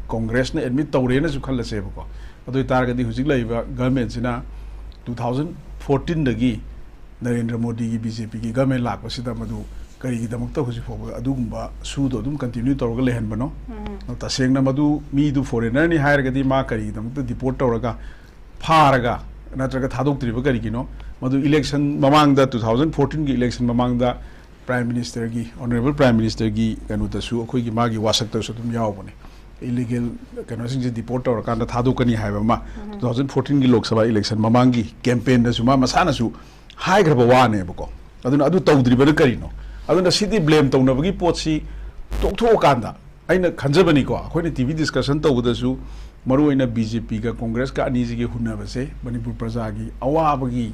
congress na admit tawre na su khalla se ko adu tar ga di hujik laiba government sina 2014 dagi Narendra Modi gi BJP gi government lak pasida madu kari gi damak ta huji foba adugumba su do dum continue tawga lehen bano taseng na madu mi du foreigner ni hire ga di ma kari gi damak ta deport tawraga pharaga natraga thadok triba kari gi no madu election mamang da 2014 gi election mamang da prime minister gi honorable prime minister gi kanu ta su khoi gi ma gi wasak ta su dum yaw bane illegal kanu sing je deport tawra kan da thadok kani haiba ma 2014 gi lok sabha election mamang gi campaign da su ma masana su high graba wane bako aduna adu tawdri ba kari no aduna city blame tawna bagi potsi tokthok kanda aina khanjabani ko akhoi TV discussion tawda su maru aina BJP ga congress ka ani ji ge hunna base Manipur praja gi awa bagi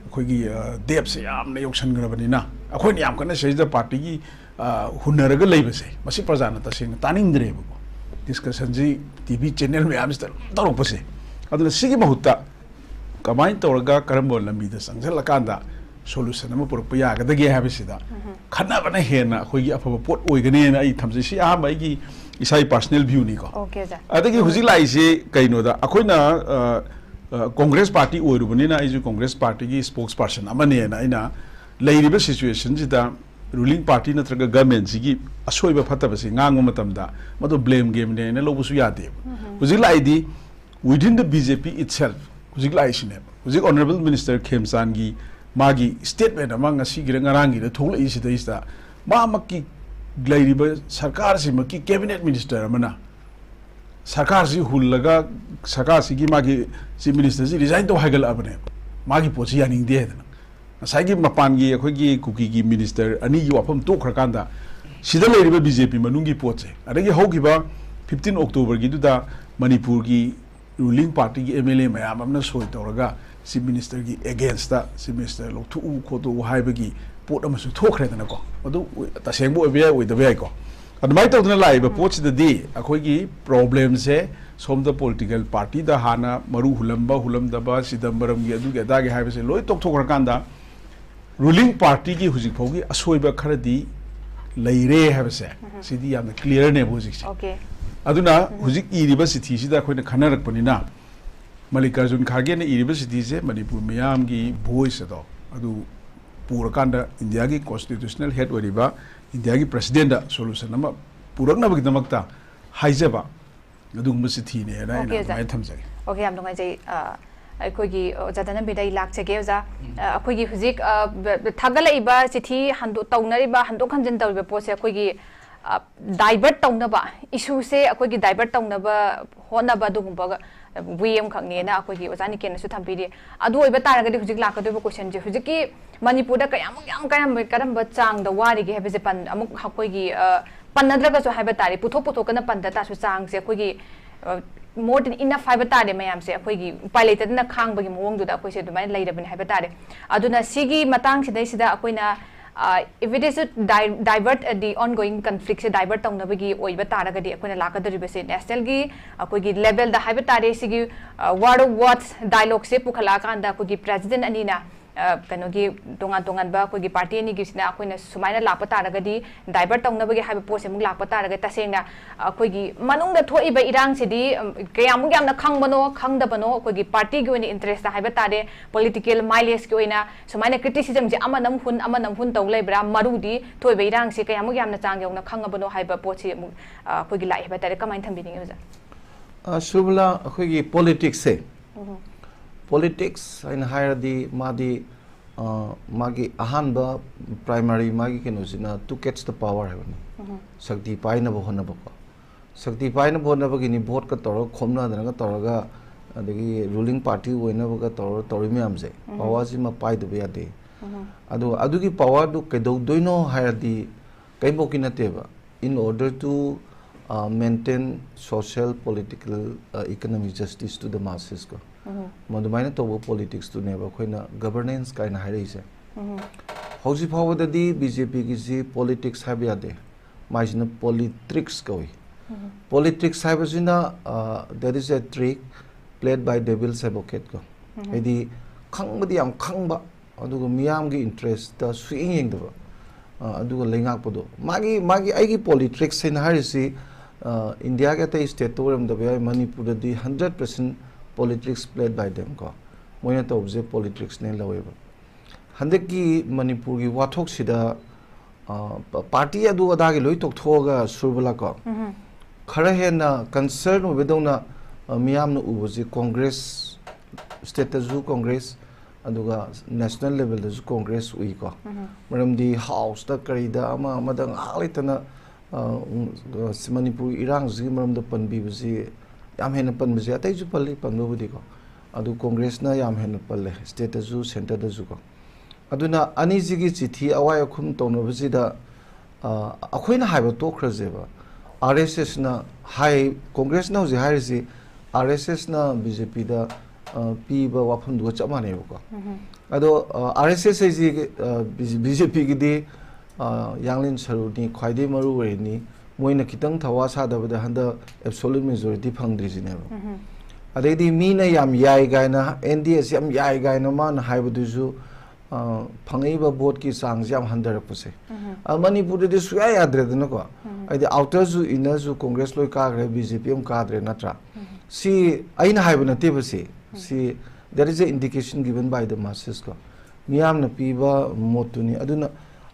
akhoi gi dep se yam na yoksan grabani na akhoi ni yam kana seja party gi hunna raga lei base masi praja na tasing taning dre bako discussion ji TV channel me amsta tarok base aduna sigi mahutta kamain tawraga karambo lambi da sangjal kanda solution ama purpa ya ga dage habisida khana bana hena khoi gi afaba pot oigane na ai thamji si a mai gi isai personal view ni ko okay ja adagi huji lai se kaino da akoina congress party oirubani na iju congress party gi spokesperson amane na ina leiriba situation ji da ruling party na traga government ji gi asoiba fataba se ngango matamda mado blame game ne na lobusu yade huji lai di within the BJP itself huji lai sine huji honorable minister Khemsan gi magi statement among a sigir ngarangi the toll is the mamaki glairiba sarkar simaki cabinet minister amana sarkar si hulaga sarkar sigi magi si minister si resign to hagal abane magi pochi yaning de na sagi mapangi akhoi kuki gi minister ani yu apam to khrakanda sida leiriba BJP manungi poche adagi hogiba 15 October gi duda Manipur gi ruling party gi MLA mayam amna soi tawraga si minister gi against da si minister lo thu ko to hai ba gi pot amasu thokre da na ko adu ta sengbo be oi da be ko admai tawdna laiba pochidadi akhoi problem se somda political party da hana maru hulamdaba sidambaram gi adu ge da ge haibe se loi tokthokra kanda ruling party ki hujik phogi asoiba kharadi leire haibe se sidi yam clear ne hujik se okay aduna hujik iriba sithi sida khoina khanarak panina Mallikarjun Kharge ne iriba sithi se Manipur miyam gi voice ado adu pura kanda India gi constitutional head wariba India gi president da solution nama purakna bagi damakta haijaba adu sithi ne na mai thamjai okay am dongai jai ꯑꯩꯈꯣꯏꯒꯤ ꯑꯣꯖꯥꯗꯅ ꯕꯤꯗꯩ ꯂꯥꯛꯆꯒꯦ ꯑꯣꯖꯥ ꯑꯩꯈꯣꯏꯒꯤ ꯍꯧꯖꯤꯛ ꯊꯥꯒꯠꯂꯛꯏꯕ ꯆꯤꯊꯤ ꯇꯧꯅꯔꯤꯕ ꯍꯟꯗꯣꯛ ꯍꯟꯖꯤꯟ ꯇꯧꯔꯤꯕ ꯄꯣꯠꯁꯦ ꯑꯩꯈꯣꯏꯒꯤ ꯗꯥꯏꯚꯔꯠ ꯇꯧꯅꯕ ꯏꯁꯨꯁꯦ ꯑꯩꯈꯣꯏꯒꯤ ꯗꯥꯏꯚꯔꯠ ꯇꯧꯅꯕ ꯍꯣꯠꯅꯕ ꯑꯗꯨꯒꯨꯝꯕ ꯋꯦ ꯑꯃꯈꯛꯅꯦꯅ ꯑꯩꯈꯣꯏꯒꯤ ꯑꯣꯖꯥ ꯅꯤꯀꯦꯟꯅꯁꯨ ꯊꯝꯕꯤꯔꯤ ꯑꯗꯨ ꯑꯣꯏꯕ ꯇꯥꯔꯒꯗꯤ ꯍꯧꯖꯤꯛ ꯂꯥꯛꯀꯗꯣꯏꯕ ꯀꯣꯏꯁꯟꯁꯦ ꯍꯧꯖꯤꯛꯀꯤ ꯃꯅꯤꯄꯨꯔꯗ ꯀꯔꯝꯕ ꯆꯥꯡꯗ ꯋꯥꯔꯤꯒꯦ ꯍꯥꯏꯕꯁꯦ ꯑꯃꯨꯛ ꯑꯩꯈꯣꯏꯒꯤ ꯄꯟꯅꯗ꯭ꯔꯒꯁꯨ ꯍꯥꯏꯕ ꯇꯥꯔꯦ ꯄꯨꯊꯣꯛꯀꯅ ꯄꯟꯗ ꯇꯥꯔꯁꯨ ꯆꯥꯡꯁꯦ ꯑꯩꯈꯣꯏꯒꯤ more than enough haiba tare mayam se akhoi gi upai leitadna khang bagi mawong du da akhoi se dumai leirabani haiba tare aduna sigi matang sidai sida akhoi na if it is to divert the ongoing conflict se divert tawna bagi oiba taragadi akhoi na lakadari base national gi akhoi gi level da haiba tare sigi word of words dialogue se pukhala kan da akhoi gi president anina kanogi tongan ba akhoi gi party ani gi sina akhoi na sumaina lakpa taragadi divert tawna bagi haiba pose mung lakpa taraga tasengna akhoi gi manung da thoi ba irang sidi kayamung yamna khangbano khangdabano akhoi gi party gi oni interest da haiba tare political mileage gi oina sumaina criticism je amanam hun taw leibra marudi thoi ba irang se kayamung yamna chang yongna khangabano haiba pochi akhoi gi lai haiba tare kamain thambini oja Surbala akhoi gi politics se politics in higher the magi ahanba primary magi kenusina to catch the power heaven sakti paina bohona bako sakti paina bohona bagini vote ka toro khomna dana ka toroga adagi ruling party oina baga tori myamse power ji ma pai du ya de adugi power du kedo doino higher the kaibokina teba in order to maintain social political economic justice to the masses ko Madhumaina tobo politics to never koina governance kind of high Howsi power the BJP ki politics habiade Majina politics koi politics habasina there is a trick played by devil's advocate ko edi khangbadi am khangba adugo miyam gi interest ta swing yengdo adugo lengak podo magi aigi politics in harisi India ke te state toram da Manipur di 100% politics played by them ko moina to observe politics ne laweba handek ki Manipur gi wathok sida party adu ada gi loi tok thoga Surbala ko khara hena concern obedona miyam no uboji congress state zu congress aduga national level da zu congress ui ko maram di house ta karida ama madang alitana Manipur irang zi maram da panbi buji yam hena pan bje atai ju palle panno budi ko adu congress na yam hena palle state ju center da ju ko aduna ani jigi chithi awai khum tawno bji da akhoina haiba to khrazeba RSS na hai congress na ji hai ji RSS na BJP da pi ba wafam du chamane ko ado RSS ji BJP gi di yanglin saruni khwaide maru we ni moina kitang thawa sadabada handa absolute majority phangdri jineba adedi mina yam yai gaina NDS yam yai gaina man haibudu ju phangaiba vote ki sang jam handar puse Manipur de su ya adre dna ko adi outer ju inner ju congress loi ka gre BJP am ka adre natra si aina haibuna te base si there is a indication given by the masses ko miyam na piba motuni aduna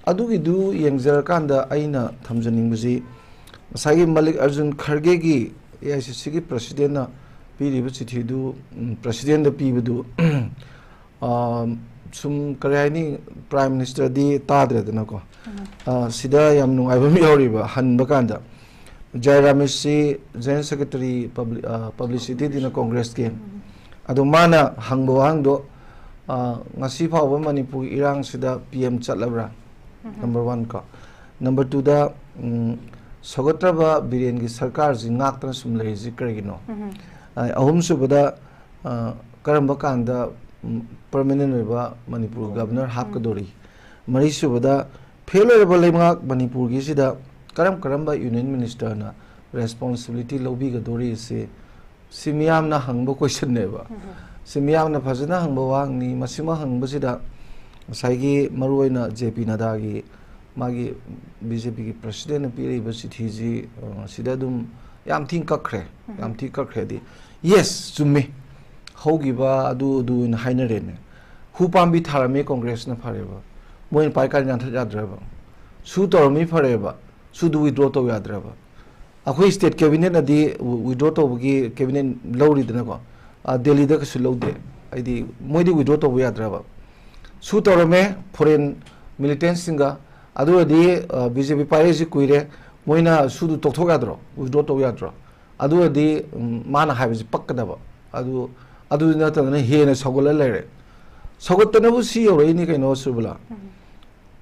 adugi du yengjar kanda aina thamjaning buji Masai Mallikarjun Kharge gi AICC gi president na piribu chithi du president da pibudu sum karyani prime minister di tadre dana ko sida yam nungai ba mi yoriba hanba kanda Jayramesh si general secretary publicity dina congress ke adu mana hangbo hangdo ngasi phawa Manipur irang sida PM chatlabra number 1 ko number 2 da Sogotraba biren gi sarkar ji ngaktan sum lei ji kargino ahum subada karamba kanda permanent ba Manipur governor hapkadori mari subada failure ba leimak Manipur gi sida karamba union minister na responsibility lobi ga dori se simiyam na hangbo question ne ba simiyam na phajana hangbo wang ni masima hangbo sida saigi maruina JP Nada gi magi BJP ki president piri ba sithi ji sida dum yam think kakre yam think kakre di yes chumme hogi ba adu in hainare ne hu pambi tharame congress na phare ba moin pai kan jan tha dra ba su tormi phare ba su du withdraw to ya dra ba akhoi state cabinet na di withdraw to gi cabinet lawri dna ko delhi da su lawde ai di moi di withdraw to ya dra ba su torme foreign militants singa adu di BJP pai ji kuire moina su du tok thok ya dro withdraw to ya dro adu di mana ha bi pakda ba adu na ta na he na sogol lere sogot na bu si yore ni kaino subla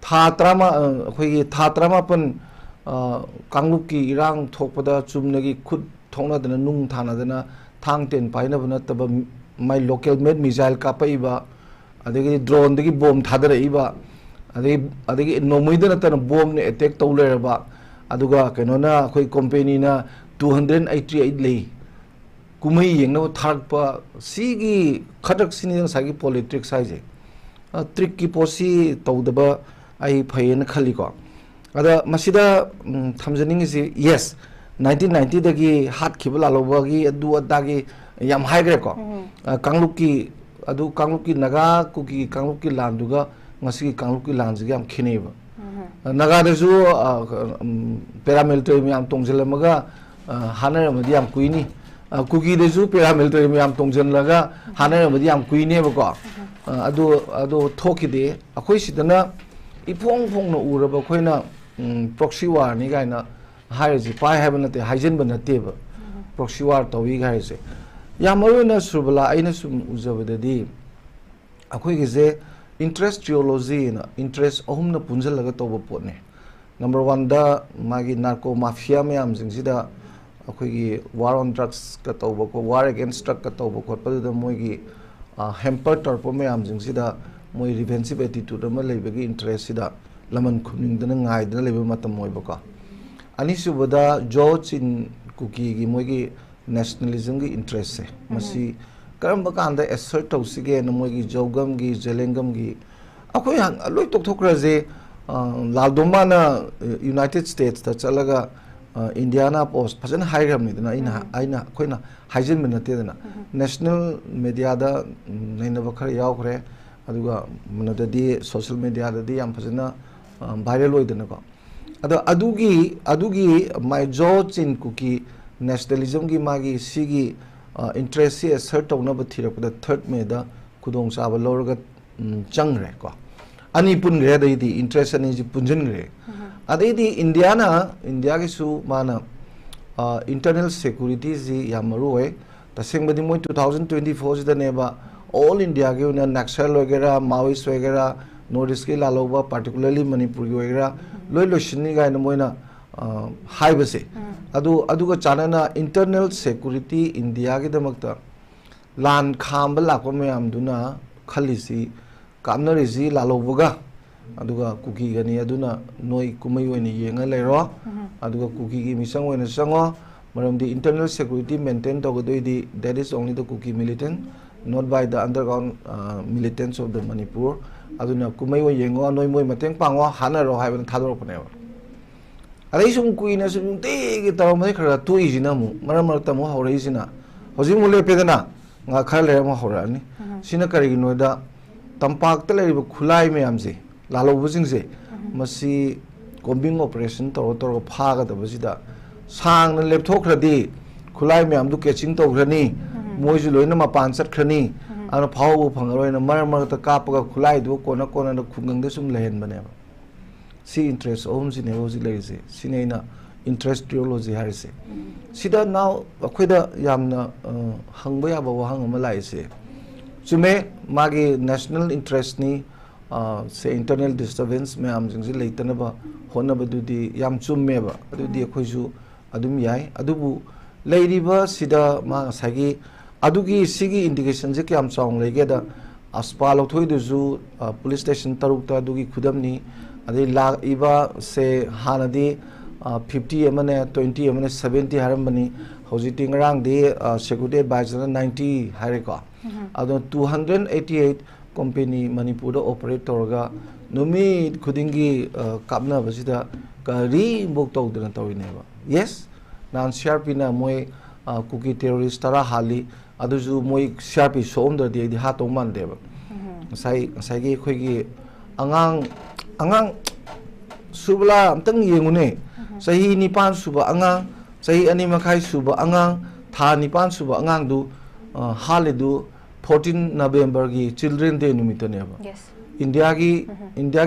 tha trama khoi tha trama pan kangluk ki irang thokpada chumna gi khud thongna dana nung thana dana thang ten paina bana tab my local made missile ka paiba adegi drone degi bomb thadara iba adegi nomoi dana tan bomb ne attack to le ba aduga kaino na khoi company na 288 lei kumai yengna thakpa sigi khatak sini sagi politics saije trick ki posi tawdaba ai phayen khali ko ada masida thamjaning is yes 1990 dagi hat khibala lobagi adu adagi yam haigre ko kangluki naga kuki kangluki landuga ngasi kangluki lanji yam khineba naga desu paramilitary yam tongjelamaga hanar madi yam kuini kuki desu paramilitary yam tongjenlaga hanar madi yam kuine ba ko adu thokide akhoi sidana ipong no uraba khoina proxy war ni gaina haiji pai habana te haijen bana te ba proxy war tawi ga haise yamaruna surbala aina sum uzabadadi akhoi ge interest geology na interest ohum na punjal laga toba potne number 1 da magi narco mafia me am jingsida akhoi gi war on drugs ka toba ko war against drug ka toba ko pa da moi gi hamper torpo me am jingsida moi defensive attitude ma leibagi interest sida laman khumning dana ngai dana leba matam moi baka ani subada george in kuki gi moi gi nationalism gi interest se masi karam bakanda assert tawsige na moi gi jogam gi jelengam gi akoi hang loi tok thokra je laldoma na united states ta chalaga indiana post phajan hairam ni dana aina khoina haijin min nate dana national media da naina bakhar yaw khre aduga manadadi social media da di am phajana viral oidana ko adugi my george in kuki nationalism gi magi sigi interest se assert tawna ba thirakda 3rd May da kudong saba lorga changre ko ani pun gre dai di interest ani ji punjin gre adai di india gi su mana internal security ji yamaru tasing badi moi 2024 da neba all India ke una Naxal वगैरह Maoist वगैरह Northeast के लालोबा particularly Manipur के वगैरह लोई शिनी का इन Moina high बसे अदु का चाना ना internal security India के दमकता लान खाम बलाको में हम दुना खलीसी कामना रिजी लालोबगा अदु का कुकी गनी अदुना नोई कुमाई वनी येंगा लेरो अदु का कुकी की मिसंग वनी संगो मरम दी internal security maintain तो गदोई दी that is only the cookie militant not by the underground militants of the Manipur aduna kumai wa yengo noi moi mateng pango hanaro haiban thador pane adai sum kuina sum te ge taw mai khara tu ijina mu maram ta mu hore isina hoji mu le pedana nga khale ma hora ni sina kari no da tampak ta le khulai me amse lalo bujing se masi combing operation tor pha ga da bajida sang na laptop khadi khulai me am du catching to grani moi ju loina ma pan sat khani ana phau phangaro na mar ta kap ga khulai du ko na khungang de sum lehen bane si interest om si ne ho si lai se sinena interest geology har se sida now akhoida yamna hangba ya ba wa hang ma lai se chume magi national interest ni se internal disturbance me am jing si leitana ba hona ba du di yam chumme ba adu di khoi ju adum yai adubu leiriba sida ma sagi adugi sigi indication je kyam chong lege da aspal thoi du ju police station taruk ta adugi khudam ni adai la iba se hanadi 50 amane 20 amane 70 harambani hojiti ngarang de security advisor 90 hareko ado 288 company Manipur da operate torga numi khudingi kapna basida kari bok to dana tawineba yes nan CRP na moi cookie terrorist tara hali aduju moi CRP som da de ha to man deba sai gi khoi gi angang subla amtang yengune sahi nipan suba angang sahi ani makhai suba angang tha nipan suba angang du haledu 14 November gi children day numitane ba yes India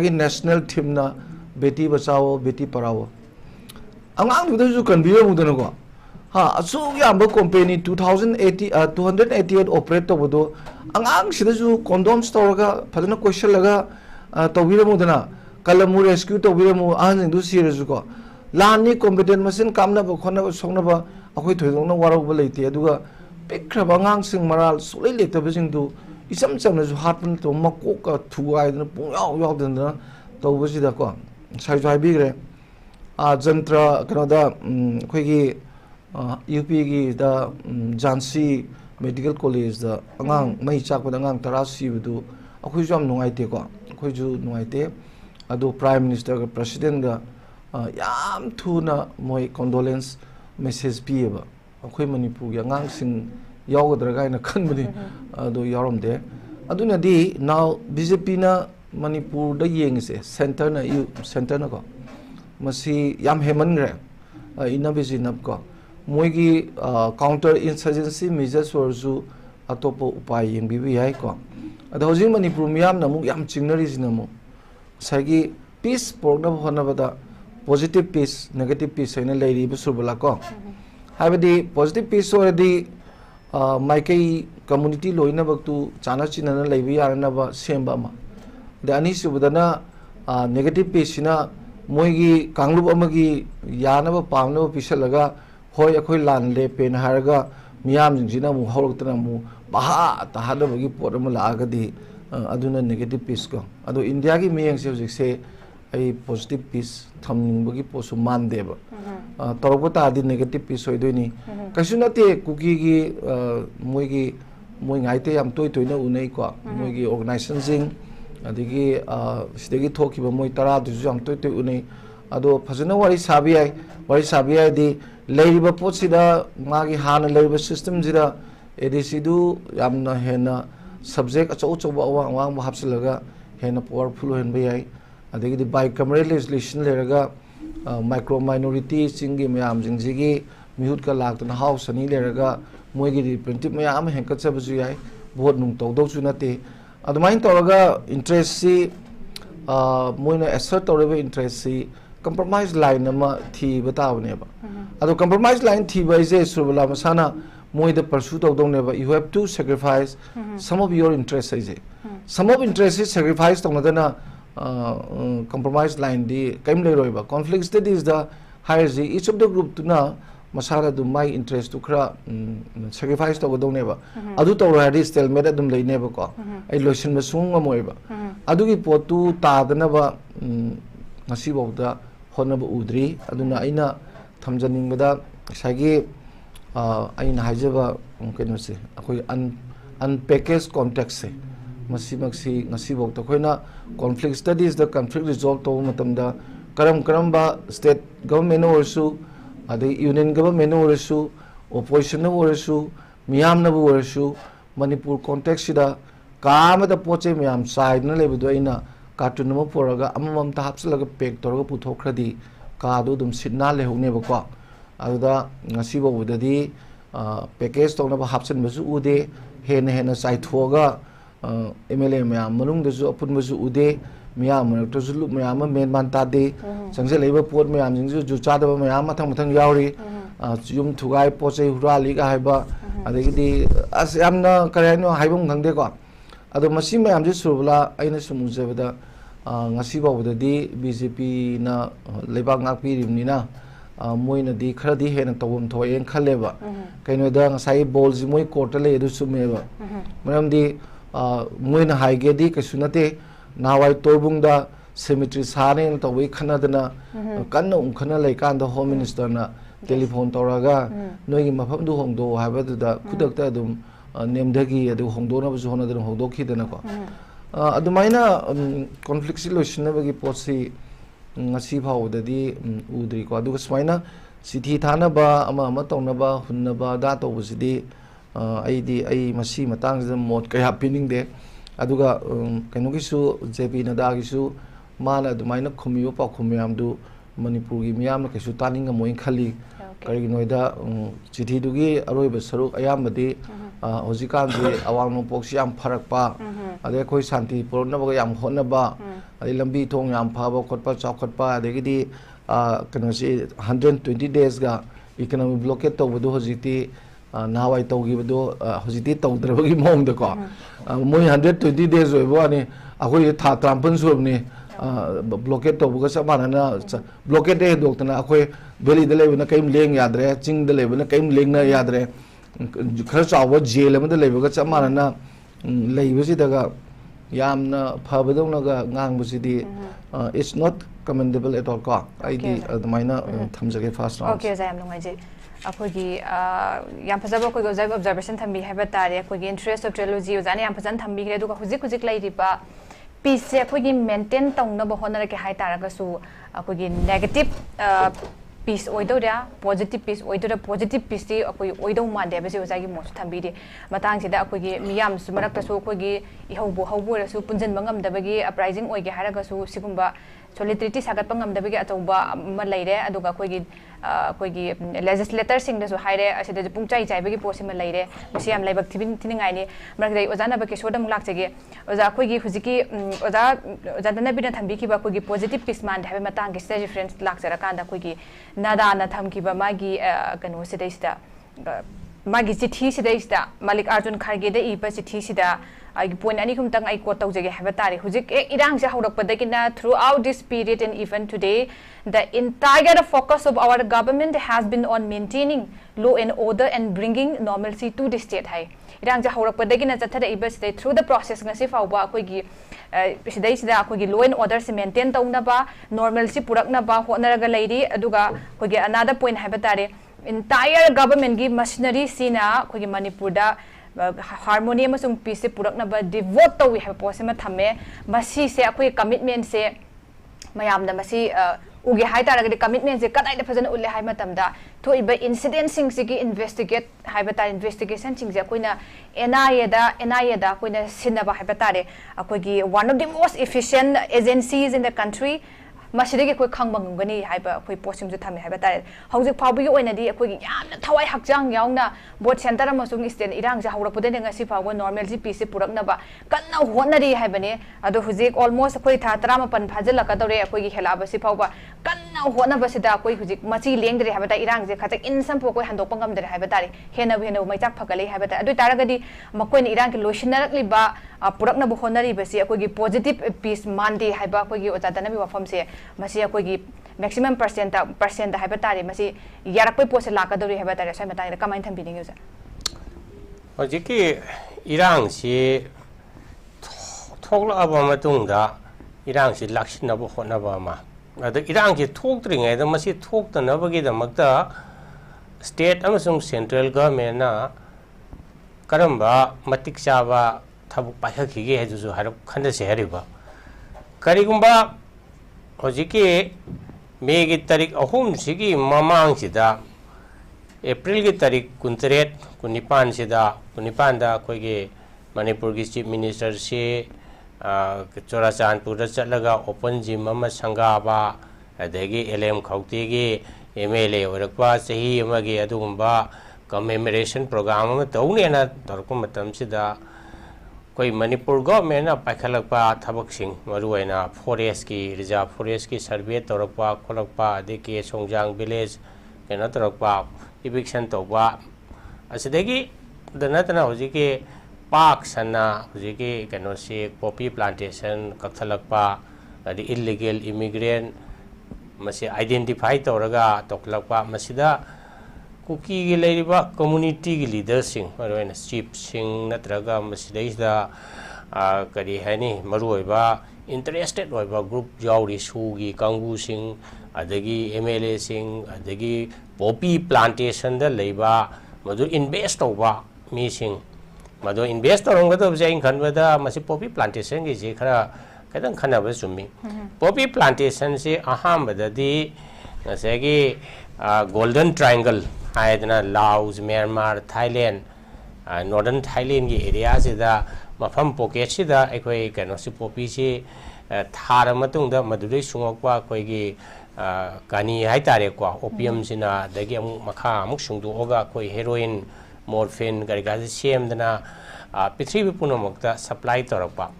gi national theme na beti bachao beti parao angang du ju conveyor mu dana ko ha asu yamba company 288 operate to bodo angang sida ju condom store ga phadana question laga tawira mu dana kalamu rescue tawira mu an du series ko lani competent machine kamna ba khona ba songna ba akoi thoidongna warau ba leite aduga pikraba ngang sing maral solai leta ba sing du isam chamna ju hatun to makko ka thuai na pung yaw dana to ba sida ko sai jai bi gre a jantra kanada khoi gi UP gi da Jhansi medical college da angang mai chak pa angang tarasi bu akoi jam nungai te ko akoi ju nungai te ado prime minister ga president ga yam thuna moi condolence message pi ba akoi Manipur ga ngang sing yawadra ga na khan bani ado yarom de aduna di now BJP na Manipur da yeng se center na ko masi yam heman re ina bizinap ko moigi counter insurgency measures orzu atopo upai yeng bibi hai ko ado hojing Manipur miyam na mu yam chingnari jinamu sagi peace program hona bada positive peace negative peace ina leiri bu Surbala ko habadi positive peace already maikai community loina baktu chana chinana leibi yarana ba semba ma da ani subadana negative peace na moigi kanglup amagi yana ba pamna ba pisalaga hoi akhoi lan le pen haraga miyam jingina mu hawlktana mu baha ta hada bagi pot am la aga di aduna negative peace ko ado India gi miyang se hojik se ai positive peace thamning bagi posu man deba torobata di negative peace hoidoni kasunate kuki gi moigi moi ngaite yam toy toy na unai ko moigi organization jing adigi sidagi thoki ba moi tara du jam toy toy unai ado phajana wari sabi ai di leiba potsida magi hana leiba system jira edc du yamna hena subject achau ba wang hapsilaga hena powerful hen bai adigi di bicameral legislation leraga micro minority singi mayam jingjigi mihut ka laktana house ani leraga moigi representative mayam henkat sabu yai vote nung tawdo chu nate adumain toraga interest si moina assert toreba interest si compromise line ama thi bataw neba ado compromise line thi bai je Surbala masana moida pursue tawdo neba you have to sacrifice some of your interests is some of interests is sacrifice tawna compromise line di kaim le roiba conflict studies the hierarchy each of the group tuna masala du my interest to kra sacrifice to godong neba adu to already stalemate adum lei neba ko ai lotion masung amoiba adu gi potu ta dana ba ngasi bawda honaba udri aduna aina thamjaning bada sagi aina hajaba keno se akoi unpackaged context se masi ngasi bawda khoina conflict studies the conflict resolve to matamda karam ba state government also ade union government orasu opposition orasu miyam na orasu Manipur context sida kama da poche miyam side na lebedo aina cartoon mo poraga amam ta hapsalaga pek toraga puthokradi ka do dum sidna lehone ba ko aduda ngasi bo budadi package tona ba hapsan basu ude hena sai thoga MLA miyam manung da ju apun basu ude miyam to zulu miyam men man ta de sangse leiba pot miyam jing ju cha da miyam mathang yauri yum thugai poche hurali ga haiba adegi di as yamna kareno haibum khangde ko ado masi miyam ji Surbala aina sumujabada ngasi bawdadi BJP na lebak ngakpi rimnina moina di khradi hena tawum thoyen khaleba kaino da ngasai ball ji moi court le edu sumeba maram di moina haige di kasunate nawai torbung da cemetery sane to we kanadana kanna khana lai kan the home minister na telephone toraga noi gi mafam du hongdo haba du da kudak ta dum nemdagi adu hongdo na bu hona da hongdo khi dana ko adumaina conflict solution na bagi posi ngasi phau da di udri ko adu smaina sithi thana ba ama tongna ba hunna ba da to bu sidi ai masi matang da mod kaya pining de aduga kaino gi su JP na da gi su mana adumaina khumiyo pa khumyam du manipur gi miyam na kesu taning moin khali kari noida chithi du gi aroi ba saruk ayam badi hojikan de awang no pok siam pharak pa ade khoi santi porna ba yam honna ba ade lambi thong yam pha ba khot pa chau khot pa ade gi di kano si 120 days ga economic blockade to bu hojiti nawai to gi bu hojiti to dra ba gi mong de ko moi 120 days oi bo ani akhoi tha trampun su ni blockade to bu ga samana na blockade de dok na akhoi beli de le na kaim leng yadre ching de le na kaim leng na yadre khara chawa jail am de le ga samana na lei bu si daga yamna phabadong na ga ngang bu si di it's not commendable at all ko ai di maina thamjage fast round okay jam ngai je akogi yam phajaba ko observation thambi haba tare akogi interest of trilogy uzani yam phajan thambi gre du ka huzik huzik lai riba peace se akogi maintain tong na bahona ke hai tara ga su akogi negative peace oidora positive peace oidora positive peace ti akoi oidau ma de bese uzagi mo thambi de matang sida akogi miyam su marak ta su akogi ihaubu haubu ra su punjan bangam dabagi uprising oige haraga su sigumba solidarity sagat pangam dabagi atoba ma leire aduga akogi legislator sing da su haire asida pung chai chai bagi posi ma leire masi am laibak thibin thiningai ni marak dai ozana ba ke sodam lak chege oza akogi huziki oza dana bina thambi ki ba akogi positive peace man habe matang ke stage friends lak chara kanda akogi nada na tham ki ba magi kanu sidai sida magi chithi sidai sida Malik Arjun Kharge da ipa chithi sida ai point ani kum tang ai ko tau jage have tari huzik irang se haurak padakina throughout this period and even today the entire focus of our government has been on maintaining law and order and bringing normalcy to the state hai irang se haurak padakina chathada iba state through the process ngasi fawba koi gi sidai sida koi gi law and order se maintain tauna ba normalcy purakna ba honaraga lairi aduga koi gi another point have tari entire government gi machinery sina koi gi Manipur da harmony amasung peace purakna ba devote to we have posima thame masi se akoi commitment se mayam da masi uge hai tara ga commitment se kadai da phajana ulle hai matam da to iba incident sing se gi investigate hai ba ta investigation sing se koina NIA da koina sinaba hai ba tare akoi gi one of the most efficient agencies in the country maside koi khangbang ngani haiba koi posim ju thame haiba tare hauzik phawbi oina di koi yamna thawai hakjang yauna board center amasung stand irang ja hawra pudene ngasi phawba normal ji peace purakna ba kanna honari haibane ado huzik almost koi tha 38 phajala ka dore koi gi khela ba si phawba kanna hona ba sida koi huzik machi lengdre haiba ta irang je khatak insam po koi handok pangam dre haiba tare hena mai chak phagale haiba ta adu taragadi makoi ni irang ki loishinarak liba purakna bu honari ba si koi gi positive peace mandi haiba koi gi ojadana bi wafam se masi akogi maximum percent haiba tare masi yarakoi pose lakadori haiba tare sai matai kamain thambi ningi usa hojiki irang si thokla aba matung da irang si lakshina bo hona ba ma ada irang ki thok tringai da masi thok ta na bagi da makta state amasung central government na karamba matik chaba thabuk paihaki ge heju harap khanda se hariba karigumba hojiki May ki tarik ahum sigi mamang sida April ki tarik kuntret kunipan sida kunipan da koi ge Manipur ki chief minister si Chorachandpur da chatlaga open gym ama sanga ba adagi LM khauti gi MLA orakpa sahi ama gi adugumba commemoration program ama tawne na torko matam sida koi Manipur government na paikhalakpa thabak sing maruaina forest ki reserve forest ki survey torakpa kholakpa adiki songjang village kena torakpa eviction toba asidagi danatana hojiki park sana hojiki keno si poppy plantation kakhalakpa adi illegal immigrant masi identify toraga toklakpa masida kuki gi leiriba community gi leaders sing maruaina chief sing natraga masidaisda kari hani maruaiba interested oiba group yauri sugi kangu sing adagi MLA sing adagi poppy plantation da leiba madu invest over mi sing madu invest orong da jain khanwada masi poppy plantation gi je khara kadang khana ba summi poppy plantation se aham badadi ngasegi golden triangle haidna Laos Myanmar Thailand northern Thailand gi area se da mafam pocket se da ekoi kano si poppy se thara matung da madudai sungokwa koi gi kani hai tare kwa opium sina dagi amuk makha amuk sungdu oga koi heroin morphine gari gazi sem dana pithribi punomokta supply torakpa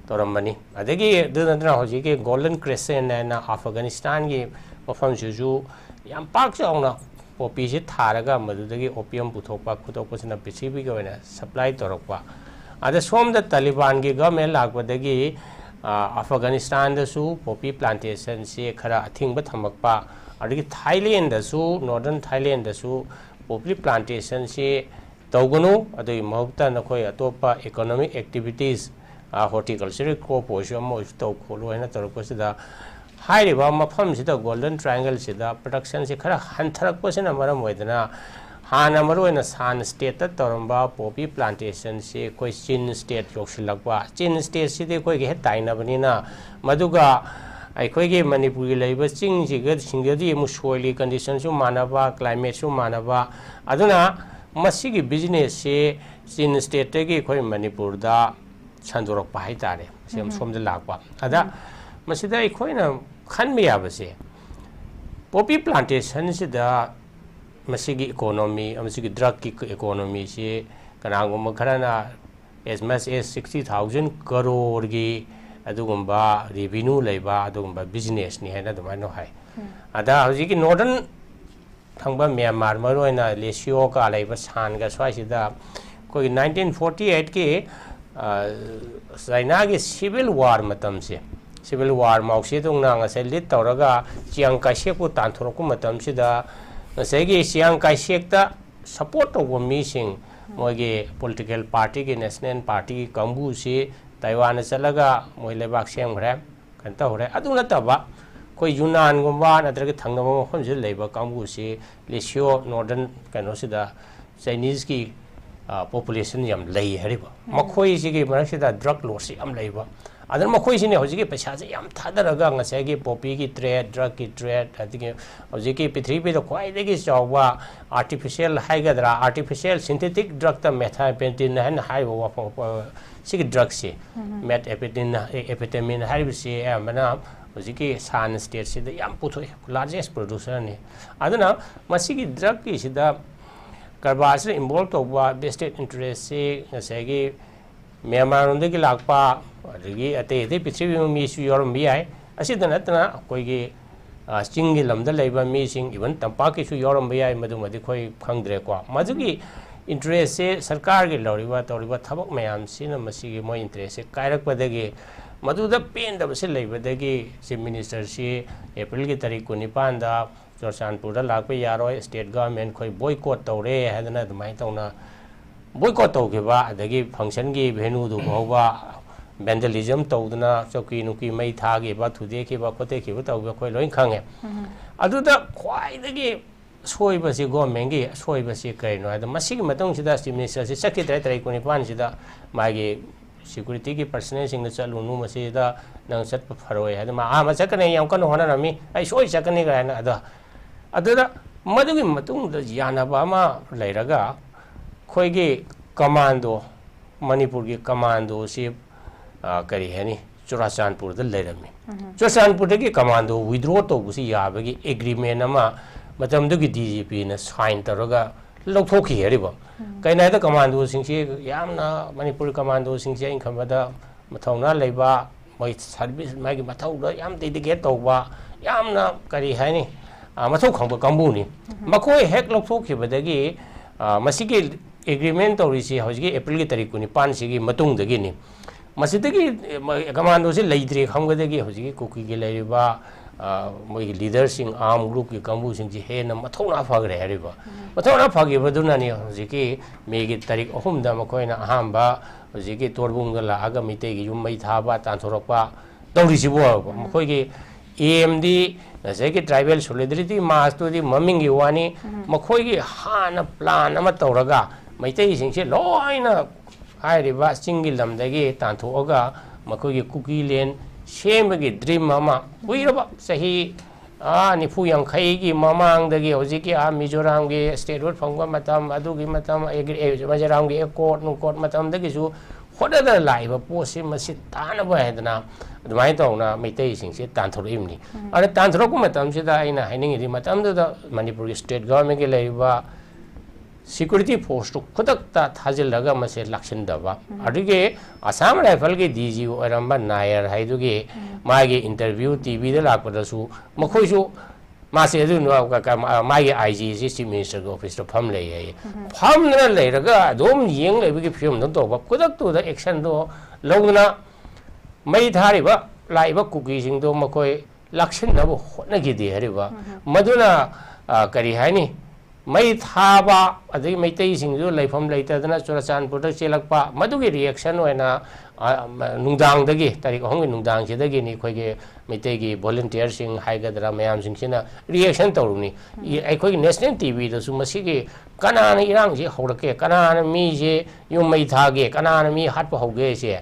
toramani adagi dana hoji ke golden crescent na Afghanistan gi mafam juju yam pak chauna poppy se tharaga madudagi opium puthokpa khutokpa sina pithribi ga wena supply torakpa ada som da Taliban gi government lakwadagi Afghanistan da su poppy plantation se khara athing ba thamakpa adagi Thailand da su northern Thailand da su poppy plantation se tawgunu adai mahukta nakoi atopa economic activities horticulture crop oisho mo to kholo ena tarko sida hairiba mafam sida golden triangle sida production se khara hantarak pasena maram oidana hana maroina san state ta toramba poppy plantation se koi Chin state yoksilakwa Chin state side koi ge taina banina maduga ai koi ge Manipur gi leiba ching ji ge singadi mu soil condition su manaba climate su manaba aduna masigi business se Chin state ge koi Manipur da chandorok pa hai tare sem somda lakwa ada masida ai koi na khan me abase poppy plantation sida masigi economy masigi drug ki economy se kanangum kharana as much as 60,000 crore gi adugumba revenue leiba adugumba business ni hena dumai no hai ada hoji ki northern thangba Myanmar maroina lesio ka leiba san ga swai sida koi 1948 ki China gi civil war matam se civil war maukse tungna nga se lit tawraga chiang kai shek pu tan thorok matam sida ngasegi siang kai sekta support to mi sing moge political party ki national party ki kambu si Taiwan chalaga moi lebak sem ghre kan ta hore aduna taba koi Yunnan gomba nadraga thangnama khon je leiba kambu si lesio northern kano sida Chinese ki population yam lei hariba makhoi si ki marasida drug loss yam leiba adar makhoi sine hoji ki paisa je yam thadaraga ngasagi poppy ki trade drug ki trade adigi hoji ki pithribi do khwai degi chawwa artificial haigadra artificial synthetic drug ta methamphetamine han haiwa sigi drug si methamphetamine haibi si amana hoji ki san state si da yam puthoi largest producer ni aduna masigi drug ki sida karbas involved to vested interest se ngasagi Myanmar ondagi lakpa adagi ate ate pithribi mi su yorom bi ai asidana tana koi gi chingi lamda leiba mi sing even tampa ki su yorom bi ai madu madi khoi khangdre kwa majugi interest se sarkar gi loriba toriba thabak mayam sina masigi mo interest se kairak padagi madu da pen da se leiba dagi chief minister si April gi tarik 9 da Chorchanpur da lakpa yaroi state government khoi boycott tawre hadana dumai tawna boycott tawgeba adagi function gi venue du bawba vandalism tawduna choki nuki mai thagi ba thude ki ba kote ki ba tawba khoi loin khange aduda khwai dagi soiba si government gi soiba si kaino ada masigi matong sida chief minister si sakti trai trai kuni pan sida magi security ki personnel sing na chalu nu masida nang chat pa pharoi hada ma ma chakane yam kan hona rami ai soi chakane ga na ada aduda madugi matung da yana ba ma leiraga khoi gi commando Manipur gi commando si kari hani Chorchanpur da leirami Chorchanpur da gi commando withdraw to busi yabagi agreement ama matam da gi DGP na sign taraga lokthokhi hariba kaina da commando singsi yamna Manipur commando singsi in khamada mathawna leiba moi service magi mathau da yam dedicate tawba yamna kari hani mathau khangba kambuni makoi hek lokthokhi badagi masigi agreement torisi hojigi April ki tarik 9 sigi matung dagi ni masidagi commando se leidre khamgadagi hojigi koki gi leiba moi leader sing arm group ki kambu sing ji he na mathona phagre hariba mathona phagi baduna ni hojigi megi tarik 3 da makoina ahamba hojigi torbung la aga mite gi yum mai thaba tan thorakpa तौरीसिबो मखोइगी एमडी नसेगी tribal solidarity march तो दी ममिंगी वानी मखोइगी हाना plan अमा तौरगा मैतै सिंगसे लोइना हाइरिबा चिंगी लमदगी तांथोगा मखोइगी cookie लेन सेमबगी dream अमा बुइरबा सही निफु यांखैगी ममांगदगी होजिकी मिजोराम गी स्टेट रोड फंगवा मतम अदुगी मतम मिजोराम गी कोर्ट नु कोर्ट मतमदगीसु होददा लाइबा पोसे मसि तानबा हेदना अदुमाय तौना मैतै सिंगसे तांथोरिमनी अरे तांथोरकु मतमसिदा आइना हाइनिंगी मतमदुदा मणिपुर स्टेट गवर्नमेंट गी लेबा सिक्योरिटी फोर्स तो खुदकता थाजिलगा मसे लक्षिंदबा अदुगे असम राइफल के डीजी ओरंबा नायर हाइदुगे मागे इंटरव्यू टीवी दे लापदसु मखोइसु मासे अदु मागे आईजी से चीफ मिनिस्टर के ऑफिस तो फम ले है फम न लेरगा अदोम येंग लेबगे फिल्म न तोबा खुदकतु द एक्शन दो लौना मई थारिबा लाइबा कुकी सिंग दो मखोइ लक्षिंदबो होनगिदि हरिबा मदुना करी हाइनी मई थाबा अदगी मैतै सिंगजु लेफम लेतदना चुराचानपुर चेलकपा मदुगी रिएक्शन होना नुंगदांगदगी तारीख होंगे नुंगदांगसिदगी नि खोगे मैतैगी वॉलंटियर सिंग हाइगदरा मयाम सिंगसिना रिएक्शन तौरुनी अखोगी नेशनल टीवी दसु मसिगी कनाना इरांगजे हौरके कनाना मीजे युम मई थागे कनाना मी हाटप हौगे से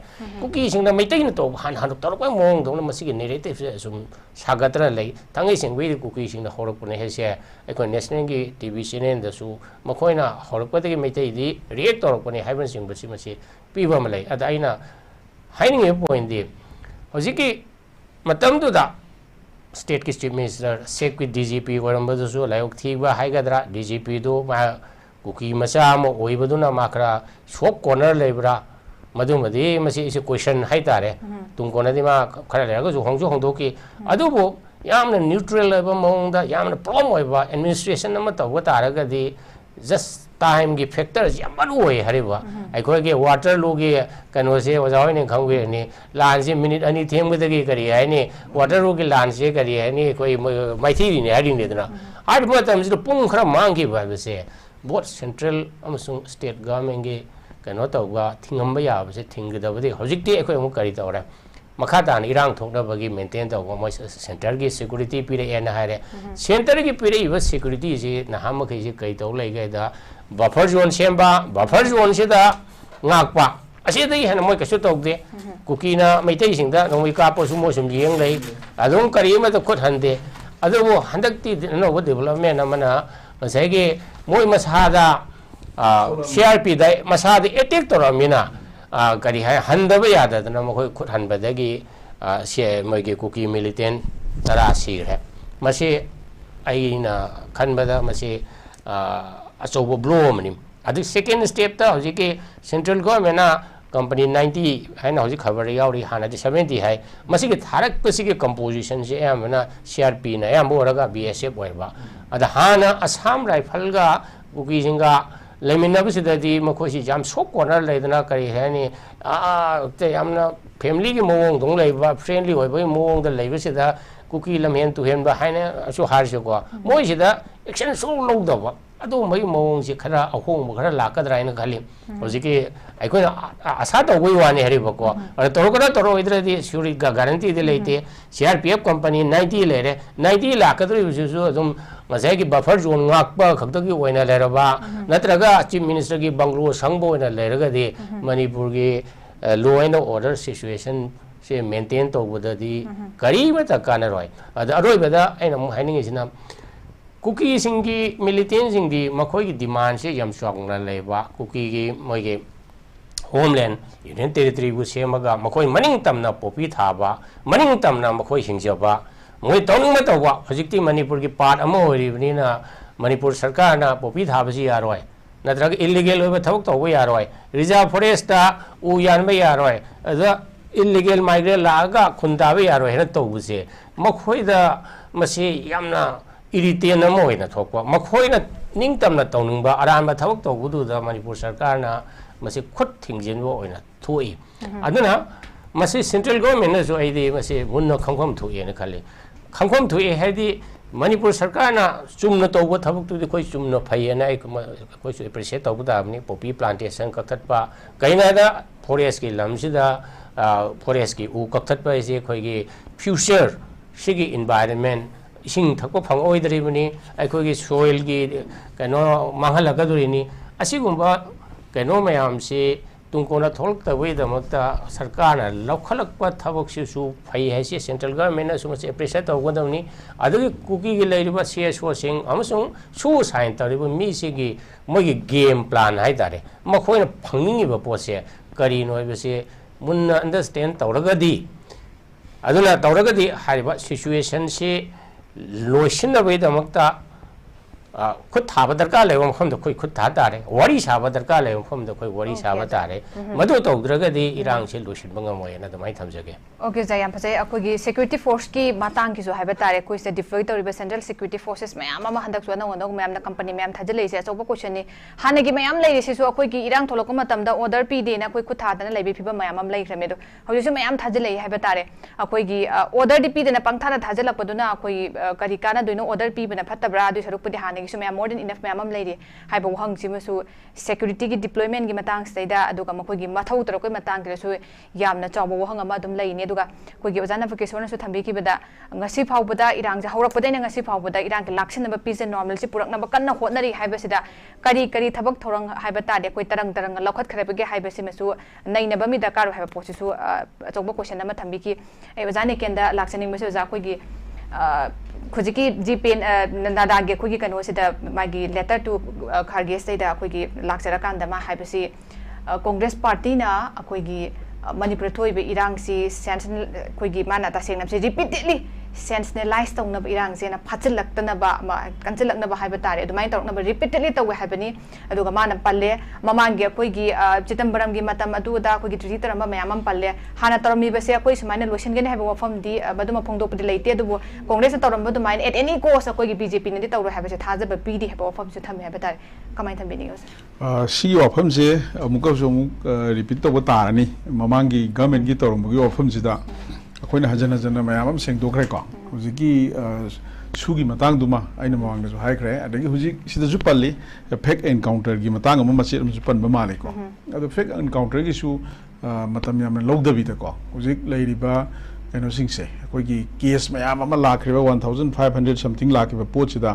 कुकी सिंगदा मैतैन तो हान हान तौरपा मोंग दौन मसिगी नेरेटिव सुम सागतरा लै तंगै सिंगबै कुकी सिंगदा हौरकपने हेसे अखो नेशनल की टीवी चैनल दसु मखोइना हौरकपदगी मैतैदी रिएक्ट तौरकपने हाइबन सिंगबसि मसि पीबा मलै अदा आइना हाइनिंग पॉइंट दी हजिकी मतमदुदा स्टेट की चीफ मिनिस्टर सेक की डीजीपी ओरंबदसु लायोक थीबा हाइगदरा डीजीपी दो मा कुकी मचा म ओइबदुना माखरा शॉप कॉर्नर लेबरा मधुमदी मसी इसे क्वेश्चन हाइ तारे तुम कोनदी मा खरा लेरगसु होंजो होंदोकी अदुबो यामना न्यूट्रल लेबा मोंगदा यामना प्रॉम ओइबा एडमिनिस्ट्रेशन नम तब तारगदी जस्ट टाइम की फैक्टर यामनु ओइ हरिबा अखोगे वाटर लोगे कनोसे ओजावने खंगेनी लान से मिनिट अनि थेमगदगी करी हाइनी वाटर लोगे लान से करी हाइनी कोई मैथीनी हाइदिनेदना आइ मतमसिद पुंग खरा मांगी बाबसे बोथ सेंट्रल अमसुंग स्टेट गवर्नमेंट के कनो तौबा थिंगम याबसे थिंगदबदि हजिकति अखोय अमु करी तौरे मखा तान इरांग थोंदबगी मेंटेन तौबा मोय सेंटर की सिक्योरिटी पिरे एना हारे सेंटर की पिरे इबा सिक्योरिटी से नहामखै से कै तौ लैगैदा बफर जोन सेंबा बफर जोन सिदा ngakpa asidai hana moi kasu tokde kukina maitai singda nongoi kapo sumo sum yeng lei adong kari ma to khot hande adu handak ti no development amana masage moi masada CRP dai masada attack toramina kari hai handaba yada na moi khot hanbadagi se moi ge kuki militant tara sigre masi aina khanbada masi achobo blow mani अदु second step ता हजिके central government ना company 90 है ना हजि खबर यावरी हाना 70 है मसिके थारक पसिके composition से यामना CRP ना याम बोरगा BSF ओइबा अदा हाना असम राइफल गा कुकी जिंगा लेमिनबसिददी मखोसी जाम सोक कॉर्नर लेदना करी हैनी ते यामना फैमिली की मोंग दंग लेबा फ्रेंडली ओइबई मोंग द लेबसिदा कुकी लमहेन तु हेन बा हाइना असु हारसको मोइसिदा एक्शन सो लौदबा अदो मई मोंग से खरा अहोंग खरा लाकदरा इन खाली हजिके अखोना आशा तौबई वाने हरिबको अरे तोरकरा तोरो इदरदी स्यूरी का गारंटी दे लेते CRPF कंपनी 90 लेरे 90 लाकदरी बिसु अदुम मसाई की बफर जोन ngakpa खक्तगी ओइना लेरबा नत्रगा चीफ मिनिस्टर की बंगलो संगबो ओइना लेरगदी मणिपुर की लॉ एंड ऑर्डर सिचुएशन से मेंटेन तौबददी करीब तकाना रोय अदा अरोइबदा आइना मु हाइनिंगिसिना कुकी सिंगी मिलिटेंट सिंगी मखोई की डिमांड से यम स्ट्रांगना लेबा कुकी की मोइगे होमलैंड यूनियन टेरिटरी बु सेमगा मखोई मनिंग तमना पोपी थाबा मनिंग तमना मखोई सिंगजबा मोइ तौनिंग मतवा हजिकती मणिपुर की पार्ट अमा होरिबनिना मणिपुर सरकार ना पोपी थाबसी यारोय नत्रग इलीगल होबा थबक तौबो यारोय रिजर्व फॉरेस्ट ता उ यानबा यारोय अदा इलीगल माइग्रेट लागा खुनताबे यारोय हेन तौबसे मखोइदा मसे यामना इरिटेन अमोइना थोकवा मखोइना निंगतमना तौनिंगबा अरानबा थबक तौबुदुदा मणिपुर सरकारना मसे खुद थिंगजेनबो ओइना थोई अदुना मसे सेंट्रल गवर्नमेंट जो आइदे मसे मुन्ना खंखम थोइना खाले खंखम थोइ हैदि मणिपुर सरकारना चुमना तौबो थबकतुदि कोइ चुमना फैयना कोइ एप्रिशिएट तौबुदाबनि पॉपी प्लांटेशन कथटपा कइनादा फॉरेस्ट की लमसिदा forest ki u kaktat pa ise khoi gi future sigi environment ising thakpa phang oi dari bani akhoi gi soil gi kano manghal ga duri ni asigumba kano mayam si tungkona tholk ta we da makta sarkar na lokhalak pa thabak si su phai hai si central government na sum se appreciate ta godam ni adu kuki gi lai ba CSO sing amasung su sign ta ri mi si gi mo gi game plan hai dare ma khoi na phangning ba po se kari noi ba se mun understand tawraga di aduna tawraga di hariba situation si lotion na we da makta खुद थाबा दरकार लेव मफम the कोई खुद था तारे worry साबा दरकार लेव मफम द कोई वरी साबा तारे मदो तौद्रगदी इरांग से लोशिन बंगमोय ना दमाई थमजगे ओके जय फसे अखोगी सिक्योरिटी फोर्स की मातांग की जो हाइबा तारे कोई से डिप्लॉय तौरिबा सेंट्रल सिक्योरिटी फोर्सेस मयाम अमा हंदक सुना वंदो मयाम ना कंपनी मयाम थाजले से अचोबा क्वेश्चन नि हानेगी मयाम लेरि से सु अखोगी इरांग थोलक मतम द ऑर्डर पी देना कोई खुद थादना लेबि फिबा मयाम अम लेख्रमे दो हजु मयाम थाजले हाइबा तारे अखोगी ऑर्डर दि पी देना पंगथाना थाजलपदुना अखोई करी काना दोइनो ऑर्डर पी बना फतबरा दु सरुपदि हानेगी more than enough मैम लेरी हाइब वहंग सिमसु सिक्योरिटी की डिप्लॉयमेंट की मतंग सेदा अदुगा मखोगी मथौ तर कोई मतंग केसु यामना चाव वहंग अमा दुम लेनी अदुगा कोगी ओजाना फकेसोन सु थंबी की बदा ngasi फावबदा इरांग जा हौरकपदैना ngasi फावबदा इरांग के लाक्सनबा पीजे नॉर्मल से पुरकनबा कन्ना होतनरी हाइबसिदा करी करी थबक थोरंग हाइबा तादे कोई तरंग तरंग लखत खरेबगे हाइबसिमसु नैनबा मी दरकार हाइबा पोसिसु अचोबा क्वेश्चन अमा थंबी की ओजाने केंदा लाक्सनिंग मसे ओजा कोगी खुजिकी जीपे नादागे खुगी कनो सिदा मागी लेटर टू खारगे सेदा खुगी लाक्सरा कांदा मा हाइबसी कांग्रेस पार्टी ना अखोगी मणिपुर थोइबे इरांग सी सेंसनल खुगी माना तासेंगनम से रिपीटेडली सेंसनलाइज तौनब इरांग से ना फाचलक्तनबा कंचलक्नबा हाइबा तारे अदुमाइन तौनब रिपीटेडली तौवे हाइबनी अदुगा माना पल्ले ममांगे खुगी चिदंबरम गी मतम अदुदा खुगी ट्रीटी तरम मयाम पल्ले हाना तरमी बसे कोई सुमाइन लोशनगने हाइबा वफम दी बदुमा फोंदोपदि लेते अदुबो कांग्रेस तरम बदुमाइन एट एनी कोस कोगी बीजेपी ने तौरो हाइबसे थाजब पीडी हाइबा वफम से थमे हाइबा तारे कमाइन थम्बिनी सी वफम से अमुकसो रिपीट तौबा तारनी ममांगी गवर्नमेंट की तरमगी वफम सिदा अखोइना हजन हजन मैम सेंदोखरे को हुजिकी सुगी मतंग दुमा आइना मवांग जो हाइखरे अदगी हुजिक सिदजु पल्ली फेक एनकाउंटर की मतंग अमा मचे अमजु पनबा माले को अदो फेक एनकाउंटर की सु मतम याम लौदबी त को हुजिक लेरिबा कनो सिंगसे अखोइगी केस मैम अमा लाखरेबा 1500 समथिंग लाखरेबा पोचिदा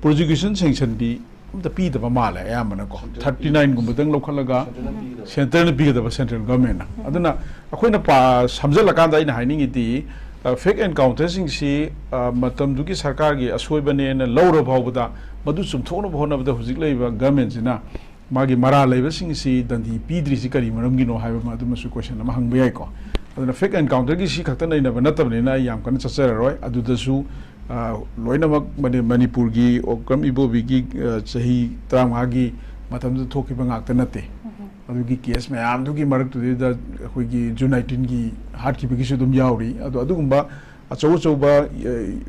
प्रोसिक्यूशन सैंक्शन भी the P the Mamala, Yamanaco, 39 Gumbang Localaga, Central P the central government. Aduna, a queen of Samzela Kanda in hiding it, fake encounters in sea, Matam Duki Sarkagi, a Swibane and a load of Hobada, but do some tone of one of the Huzikla governments in a Magi Mara Levising sea than the P. Drisicari, Marangino, have a Matumasu question among Biaco. And a fake encounter is she Katana in a Venatabina, Yam Kanasa, Adudasu. Loinamak Manipur gi okram ibo bigi sahi tramagi matam to thoki bangak tanate adugi case me am dugi marak tu da khoigi June 19 gi heart ki bigi sudum yauri adu adugumba achouba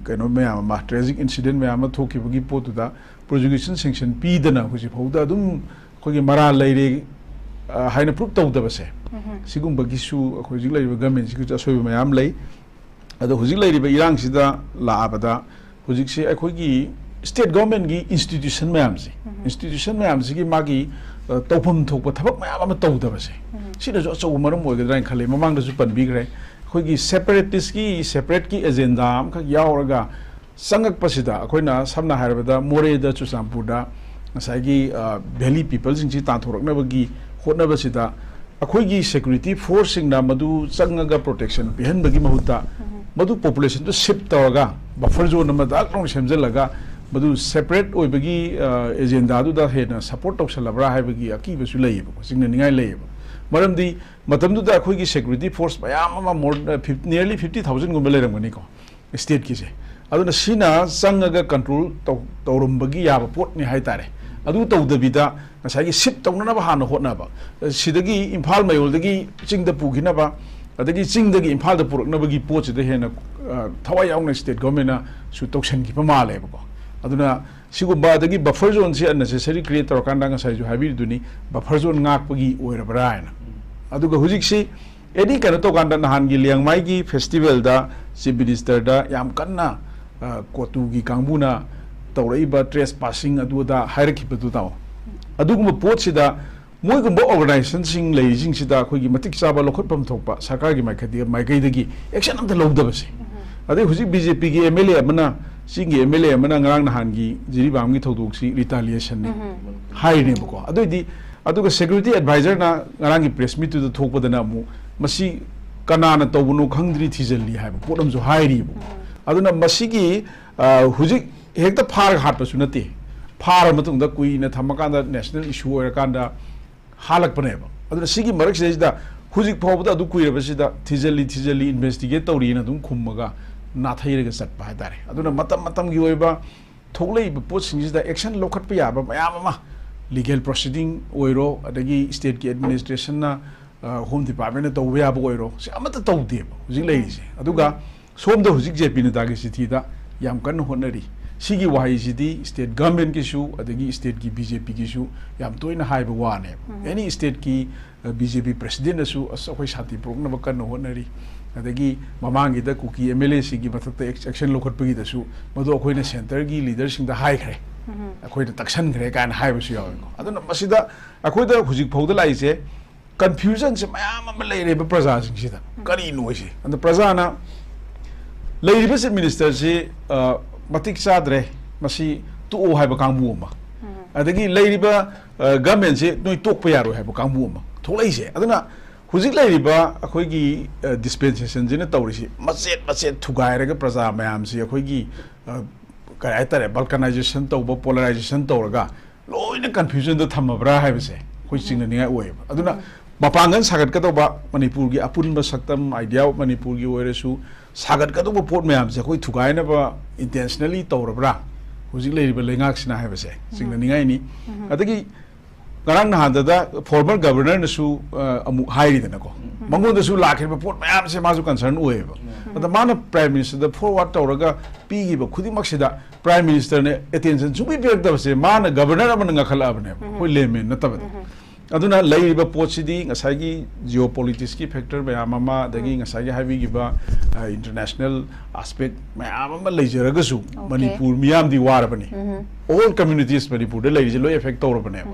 kaino me am tragic incident me am thoki bigi potu da prosecution sanction p dana huji phauda adum khoigi mara leire haina proof tawda base sigumba gi su khoigi leire government gi asoiba me am lei अदो हुजिक लेरिबा इरांग सिदा लाबदा हुजिक से अखोगी state government की institution ma'am से institution ma'am से की मागी तौफम थोप थबक ma'am अमा तौदबसे सिदा जो अचौ मरम ओगद्राइन खले ममांग दसु पनबिग्रे अखोगी सेपरेटिस्ट की सेपरेट की एजेंडा अम ख यावरगा संगक पसिदा अखोइना समना हारबदा मोरेदा चुसामपुरदा नसाइगी वैली पीपल सिंची ताथोरकनबगी होटनबसिदा अखोगी सिक्योरिटी फोर्स सिंगना मदु चंगगा प्रोटेक्शन पिहनबगी महुता मधु पॉपुलेशन तो शिफ्ट तौरगा बफर जोन में दाकलों सेमजलगा मधु सेपरेट ओइबगी एजेंडा दुदा हेना सपोर्ट तौसलबरा हाइबगी अकीबसु लेयबो सिंगना निगाय लेयबो मरमदी मतमदुदा अखोगी सिक्योरिटी फोर्स मयाम अमा मोर नियरली 50,000 गुम लेरमगनी को स्टेट की से अदुना सिना संगगा कंट्रोल तौरमबगी याब पोट नि हाइतारे अदु तौदबिदा नसागी शिफ्ट तौननबा हानो होटनबा सिदगी इम्फाल मयोलदगी चिंगदा पुगिनबा अदगी चिंगदगी इम्फाल द पुरकनबगी पोचदे हेना थवाय यावना स्टेट गवर्नमेंट सु तौसन की पमालेबको अदुना सिगुबा अदगी बफर जोन से अननेसेसरी क्रिएट तौरकांदा ngасai ju habiduni buffer zone ngakpagi oirabaraina aduga hujiksi edi kana tokanda nahan gi liangmai gi festival da chief minister da yam kanna kotu gi kangbuna taureiba trespassing aduda hierarchy badu taw aduguma pochida मोइगुम्बो organisation सिंग लेजिंग सिदा अखोगी मतिक चाबा लोखटपम थोपा सरकार की माइकैदगी action अमता लौदबसे अदे हुजी BJP की MLA Amna Singh MLA Amna ngarang nahan gi jiribam gi thodok si retaliation ne hai ne bako adoidi aduga security advisor na ngarang gi press meet tu thokpadana mu masi kanana tawbuno khangdri thijalli hai potam jo hai ri bu aduna masi gi huji hekta phar hat pasu nate phar matung da kui na thamakanda national issue oira kanda halak pane ba aduna sigi marak sida huji phawda adu kui ra sida thijalli investigate tawri na dum khummaga na thairega satpa hai dare aduna matam gi oiba tholei pot singida action lokhat pa ya ba mayam ma legal proceeding oiro adagi state ki administration na home department na tawya ba oiro se amata tawde ba huji lei se aduga somda huji JP na dagi sithi da yam kan honari sigi wahi sidi state government ki su adagi state ki BJP ki su yam toina hai ba wa ne any state ki BJP president su asoi sati progna ba kan honari adagi mamangi da kuki MLA sigi mathakta action lokhat pagi da su madu akoina center gi leader sing da hai khre akoina takshan khre kan hai ba su yaw aduna masida akoida hujik phawda lai se confusion se mayam am lai re ba praja sing sida kari no se and praja na lai re minister se matik sadre masi tu o hai ba kangbu ma adagi lai re government se noi tok pa yaro hai ba kangbu ma tholai se aduna हुजिक लाइरिबा अखोइगी dispensation जिने तौरिसि मचेत थुगाइरगा प्रजा मयाम सि अखोइगी काय तारे vulcanisation तौबा पोलराइजेशन तौरगा लोइना कन्फ्यूजन द थमब्रा हाइबसे खोइ सिंगना निगा ओय अदुना मपांगन सागत कतौबा मणिपुर गी अपुनबा सक्तम आइडिया मणिपुर गी ओइरसु सागत कतौबा पोट मयाम से खोइ थुगाइनबा इंटेंशनली तौरब्रा हुजिक लाइरिबा लेंगाक्सिना हाइबसे सिंगना निगाइ नि अदगी ngarang nahan da former governor na su amu hairi da ko mangon da su lakhe ba pot mayam se ma su concern oe ba da mana prime minister da forward tawraga pi gi ba khudi mak sida prime minister ne attention su bi bek da se mana governor amana ngakhala ba ne koi leme na tab aduna lai ba pot sidi ngasai gi geopolitics ki factor ba mama da gi ngasai gi habi gi ba international aspect mayam ma lai jaraga su manipur miyam di war ba ni all communities manipur da lai je lo effect tawra ba ne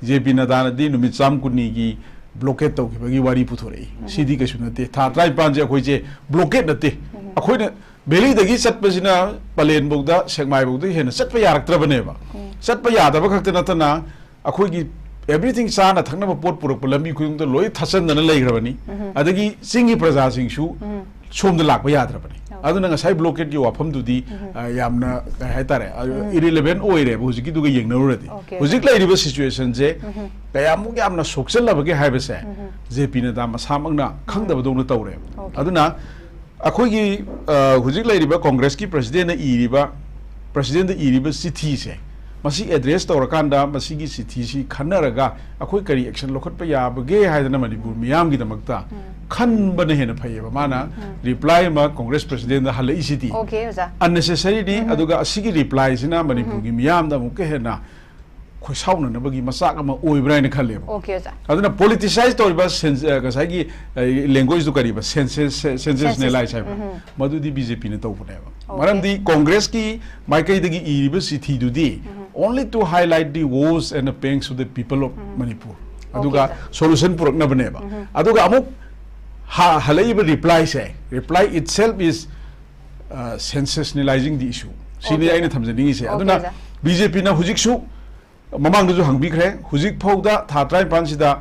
JP Nadana di numit sam kuni gi blockade tau ki bagi wari puthorei sidi ka sunate tha trai panje akhoi je blockade nate akhoi na beli dagi satpasina palen bogda sekmai bogda hena satpa yaraktra bane ba satpa yada ba khakta natana akhoi gi everything sana thangna ba pot purak lambi khuyung to loi thasan dana leigrabani adagi singi praja sing su som da lak ba yadra bane aduna nga sai blockade gi wafam du di yamna hai tare irrelevant oire hujiki du ga yengna urati hujik lai riba situation je kayamu yamna soksal labage haibase JP na da masamangna khangda badong na tawre aduna akhoi gi hujik lai riba congress ki president na iriba cithi se masi address tawrakanda masi gi cithi si khanaraga akhoi kari action lokhat pa yabage haidana manipur miyam gi damakta khan bane hena phayeba mana reply ma congress president da halai city okay oza unnecessary ni aduga asigi reply sina manipur gi miyam da muke hena khoi sauna na bagi masak ama oibra ni khalleba okay oza aduna politicize toriba gasai gi language du kariba sensationalize haiba madu di BJP ne tawpuneba maram di congress ki maikai dagi iriba city du di only to highlight the woes and the pains of the people of Manipur aduga solution purak na baneba aduga amuk halaiba reply itself is sensationalizing the issue sini aina thamjani se aduna BJP na hujik su mamang du hangbi khre hujik phauda tha trai pan sida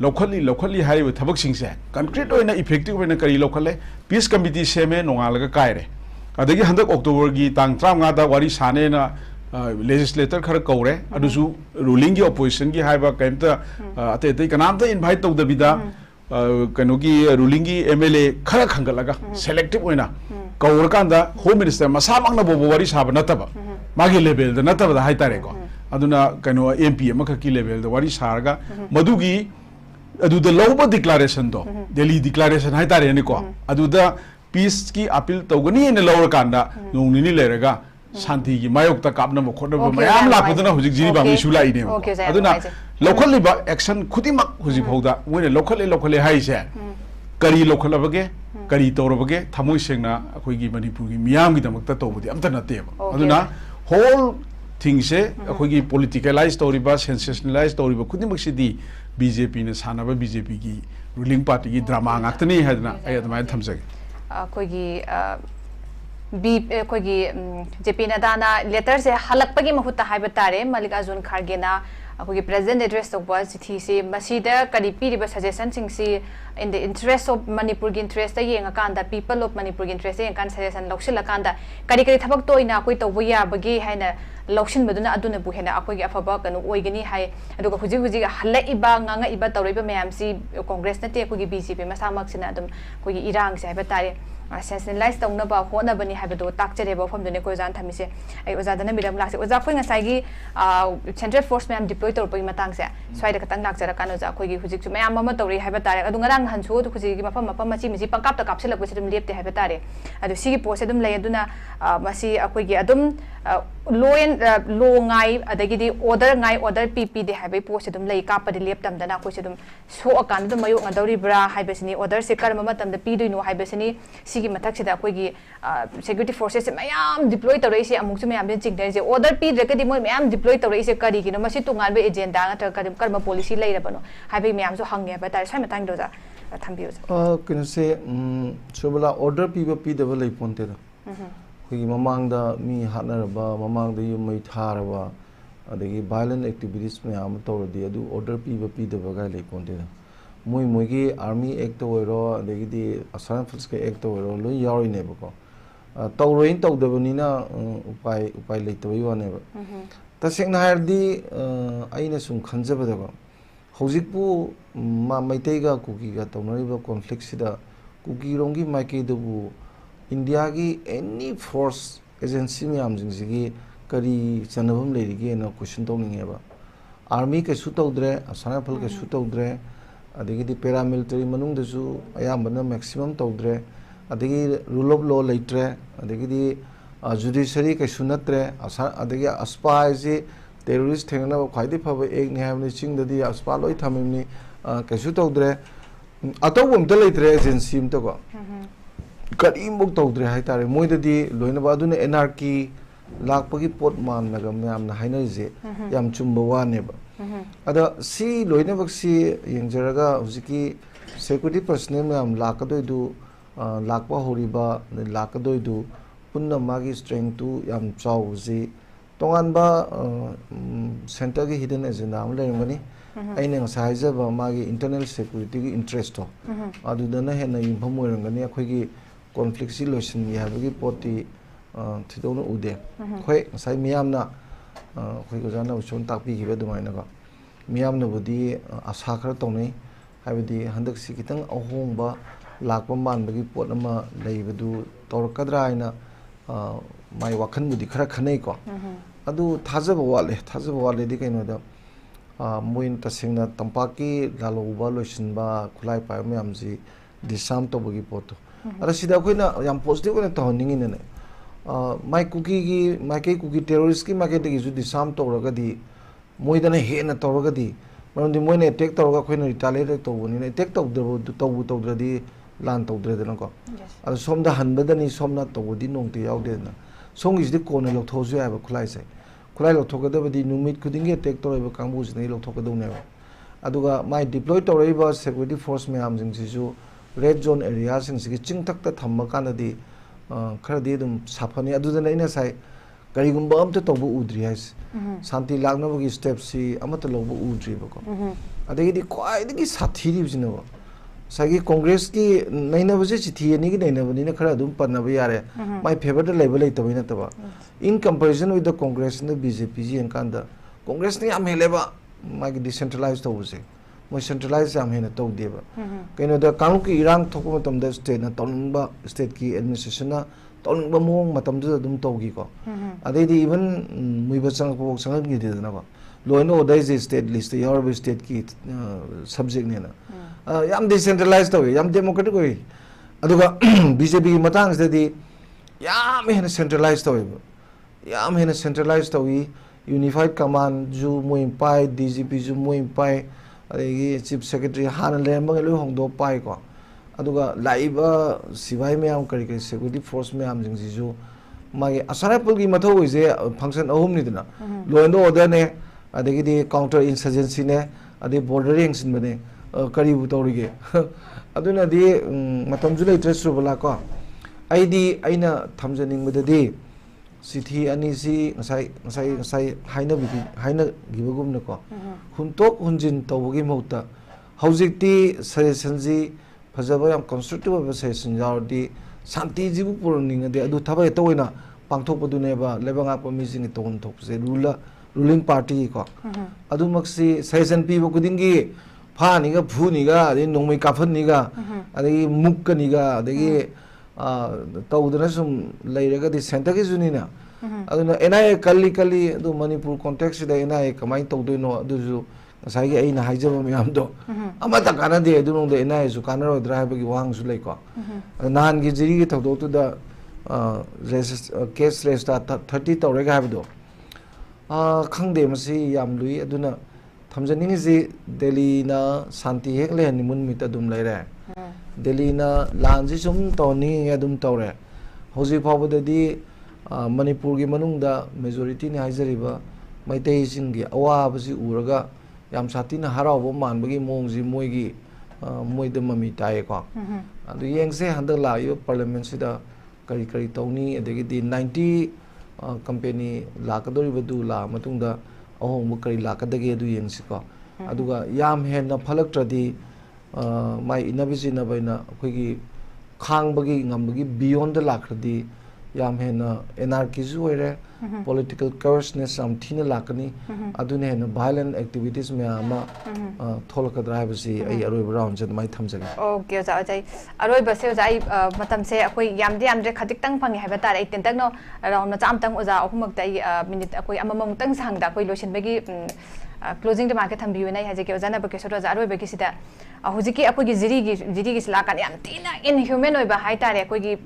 lokhali haiba thabak sing se concrete oina effective oina kari lokhale peace committee se me nongalaga kaire adagi handak october gi tang 35 da wari sane na legislator khara kaure adusu ruling gi opposition gi haiba kaimta ate kanamta invite tawdabida kano gi ruling gi MLA khara khangalaga selective oina kaur kanda home minister masamang na bobo wari saba nataba magi level da nataba da haitare ko aduna kano MP amaka ki level da wari sarga madugi aduda lawba declaration do Delhi declaration haitare ni ko aduda peace ki appeal tawgani ne lawra kanda nong ni leraga shanti gi mayok ta kapna mo khona ba mayam la pudana hujik jini ba mi shula ine aduna local liba action khudimak hujik hoda moine local hai se kari local bage kari tawrabage thamoi sengna akhoi gi manipur gi miyam gi damak ta tawbudi amta na te aduna whole थिंगसे अखोगी politicalise तौरिबा sensationalise तौरिबा खुदिमक्सिदी BJP ने सानाबा BJP की ruling party की drama ngakतनी हैदना ay admai thamjage अखोगी बी अखोगी जेपी नदाना लेटर से हलकपगी महुता हाइबा तारे मल्लिकार्जुन खड़गे ना अखोगी प्रेसिडेंट एड्रेस तौबा चिठी से मसीदा करी पीरिबा सजेशन सिंगसी in the interest of Manipur की इंटरेस्ट येंगा कांदा पीपल ऑफ मणिपुर की इंटरेस्ट येंगा कान सजेशन लौसिला कांदा करी करी थबक तोइना कोई तौबो याबगे हैना लौसिन बदुना अदुना बुहेना अखोगी अफबा कनु ओइगनी हाय अदुगा हुजि हुजि हल्लइबा ngang इबा तौरइबा मयामसी कांग्रेस नते अखोगी बीजेपी मसामक्सिना अदुम कोई इरांग से हाइबा तारे सेंसेशनलाइज तौनबा होनबनी हाइबदो ताकचरेबा फमदने को जान थमिसे आई ओजादना मिरम लाक्से ओजा कोइ ngसाइगी सेंट्रल फोर्स मैम डिप्लॉय तौरपगी मतंग से स्वाइदा खतंग लाक्चरा कानो जा कोइगी हुजिक मैम अमा तौरी हाइबा तारे अदु ngarang hansu दु खुजिगी मफम मफम मची मिजी पंकाप ता कापसिलक दum लेपते हाइबा तारे अदु सिगी पोसे दum लय अदुना मसी अखोइगी अदुम law and law ngai adagidi order ngai order pp de habai post dum lei ka padi lep tam dana ko se dum so akan dum mayu ngadori bra haibesini order se karma matam da pi doino haibesini sigi mathak se da koi gi security forces mayam deploy tawrei se amuk se mayam jing dai se order pi de kadi moi mayam deploy tawrei se kari gi no masi tungan be agenda nga ta karma policy lei rabano habai mayam so hangye ba tar sai matang do ja thambiu ja kino se sobala order pi ba pi de lei ponte da की ममांग दा मी हानरबा ममांग दा यु मै थारबा अदगी violent activities में आम तौरदी अदु order पीबा पीदबा गाय ले कोंदे मोय मोय की आर्मी एक्ट ओइरो अदगी दी असम फोर्स के एक्ट ओइरो लो यारिने बको तौरोइन तौदबनिना उपाय लेतबय वानेबा तसेंना हारदी आइना सुम खंजबदबा हौजिकपु मा मैतैगा कुकीगा तौनरिबा कॉन्फ्लिक्ट सिदा कुकी रोंगी माइकेदबु इंडिया की एनी फोर्स एजेंसी में आमजिंगी करी चनबम लेरिगे न क्वेश्चन तौनिंगेबा आर्मी के सु तौद्रे असम राइफल के सु तौद्रे अदगी पैरामिलिटरी मनुंगदसु अयामबना मैक्सिमम तौद्रे अदगी रूल ऑफ लॉ लेट्रे अदगी जुडिशरी के सुनत्रे अदगी अस्पाय से टेररिस्ट थेंगना खाइदि फब एक नेहामनि चिंगददी अस्पा लोय थमिमनि के सु तौद्रे अतौबम त लेट्रे एजेंसी म तको करीमुक तौद्रे है तारे मोइददी लोइनबा अदुने एनआरकी लाकपगी पोट माननगा मैमना हाइनरिजे याम चुम्बा वानेबा अदा सी लोइनबक सी यंगजरगा हुजिकी security personal ma'am लाकदोइदु Lakpa Horiba लाकदोइदु पुन्ना मागी स्ट्रेंथ टू याम चाउजी तोंगानबा सेंटर की हिडन एजेंडा am लेरंगनी आइने ngसाइजबा मागी इंटरनल सिक्योरिटी की इंटरेस्ट तो अदुदना हेना युफम ओरंगनी अखोगी कॉन्फ्लिक्ट सिलोशन की पोटी थिदौन उदे खोई ngसाइ मियामना खोई गजाना उचोन ताकपीगिबे दुमाइनगा मियामनबुदी आशा खरा तौनै हाइबदी हंदक सि खितंग अहोंबा लाकपा मानबगी पोट अमा लेइबदु तौरकद्रा आइना माइ वाखनबुदी खरा खनै को अदु थाजबा वाले दि कैनोदा मोइन तसिंगना तंपाकी लालोबा लोइसिनबा खुलाइ पाय मियामजी दिसाम तोबगी पोतो अरे सीधा कोई ना याम पॉजिटिव ना तो निंगी ने माई कुकी टेररिस्ट की माइके की जो दिसाम तौरगदी मोइदना हेना तौरगदी मरमदि मोइने अटैक तौरगा खोइना रिटालिएट तौबनी ने अटैक तौद्रदी लान तौद्रेदना को अरे सोमदा हनबदनी सोमना तौबदी नोंते यावदेना सोंगिसदि कोने लौथोसु याबा खुलाइ लौथोगदबदी नुमित खुदिंगे अटैक तौरबा कांबुसने लौथोगदौनेबा अदुगा माई डिप्लॉय तौरइबा सिक्योरिटी फोर्स मैम जिंगसिसु रेड जोन एरिया सिंह चिंगतक थम्बकानदी खरदी साफनी अदुदना इना साइ करीगुंबा अमत तौबु उद्री है शांति लागनबगी स्टेप सी अमत लौबु उद्रीबको अदगी क्वाइदगी साथीरिबजिनबो सागी कांग्रेस की नैनबजे चिठी एनिगी नैनबनिना खरा अदुम पन्नबा यारे माय फेवर द लेवल लेतबई नतबा in comparison with the Congress and BJP जी एंकांदा कांग्रेस ने याम हेलेबा मागी डिसेंट्रलाइज तौबसे मैं सेंट्रलाइज याम हेना तौदेबा कइनो द कांगु की इरांग थोको मतम द स्टेट ना तौनिंबा स्टेट की एडमिनिस्ट्रेशन ना तौनिंबा मोंग मतम द दुम तौगी को अदेदी इवन मुइबा संगपो संगगी देना को law and order is state list your state की सब्जेक्ट ने ना याम डिसेंट्रलाइज तौवे याम डेमोक्रेटिक होई अदुगा बीजेपी की मतंग सदी याम हेना सेंट्रलाइज तौवे याम हेना सेंट्रलाइज तौवी यूनिफाइड कमांड जो मोइ पाई डीजीपी जो मोइ पाई अदगी चीफ सेक्रेटरी हाना लेरमगे लो होंदो पाई को अदुगा लाइबा सिवाई मैम करी सिक्योरिटी फोर्स मैम जिंगसिजु मागे असराइपल की मथो होइसे फंक्शन अहुम निदना लॉ एंड ऑर्डर ने अदगी काउंटर इंसर्जेंसी ने अदे बॉर्डर यंगसिन बने करीबु तौरिगे अदुना दि मतम जुलै ट्रेसुबला को आईदी आइना थमजनिंग बददी सिथि अनिसी ngसाई हाइना गिबगुमने को हुनटोक हुनजिन तौबगी मौता हौजिकती सजेशन जी फजबा याम कंस्ट्रक्टिव ऑफ सजेशन यावदी शांति जीबु पुरनिंगदे अदु थबाय तोइना पांथोकपदुनेबा लेबंगा पमिजिंग तोन थोकसे रूलिंग पार्टी को अदु मक्सी सजेशन पीबो कुदिंगी फानिगा फुनिगा अदे नोंमै काफनिगा अदे मुक्कनिगा अदे तौदना सुम लैरगदि सेंटर की जुनिना अदुना एनआई कली अदु मणिपुर कॉन्टेक्स्ट सिदा एनआई कमाई तौदोइनो अदुजु ngसाई अइना हाइजबो म्यामदो अमता कानादे अदुनोंदे एनआई जु कानरो ड्राइवगी वांगसु लैको नान की जिरी की थौदोतुदा केस रेजिस्टर 30 तौरेगा हाबदो खंगदे मसी याम लुई अदुना थमजनिंग जी दिल्ली ना शांति हेक लेहनि मुनमित अदुम लैरे दिल्ली ना लांजी सुम तौनी अदुम तौरे हौजी फावददी मणिपुर की मनुंगदा मेजॉरिटी ने हाइजरिबा मैतै सिंगी अवाबसी उरगा याम साथीना हरावबो मानबगी मोंगजी मोइगी मोइद ममी तायको अदु येंगसे हंदक लायो पार्लियामेंट सिदा करी करी तौनी अदगी 90 कंपनी लाकदोरिबदु ला मतुंगदा अहोंबो करी लाकदगे अदु येंगसिको अदुगा याम हेन फलक्ट्रदी माइ इनबिजिनबैना अखोगी खांगबगी ngambagi beyond लाखरदी याम हेन एनआरकी जु होरे political correctness am thina lakani adune हेन violent activities me ama tholakadra habasi ai aroi round jan mai thamjage okay ja jai aroi base ja ai matam se akoi yamde khatik tang phangi haiba tar ai tentak no round na cham tang oja ahumak tai minute akoi amamong tang sangda akoi lotion bagi closing the market thambiu nai haje ke ojana bake sora aroi bagi sida hujiki akoi gi jiri gi slakan yam tina inhuman oi ba hai tare akoi gi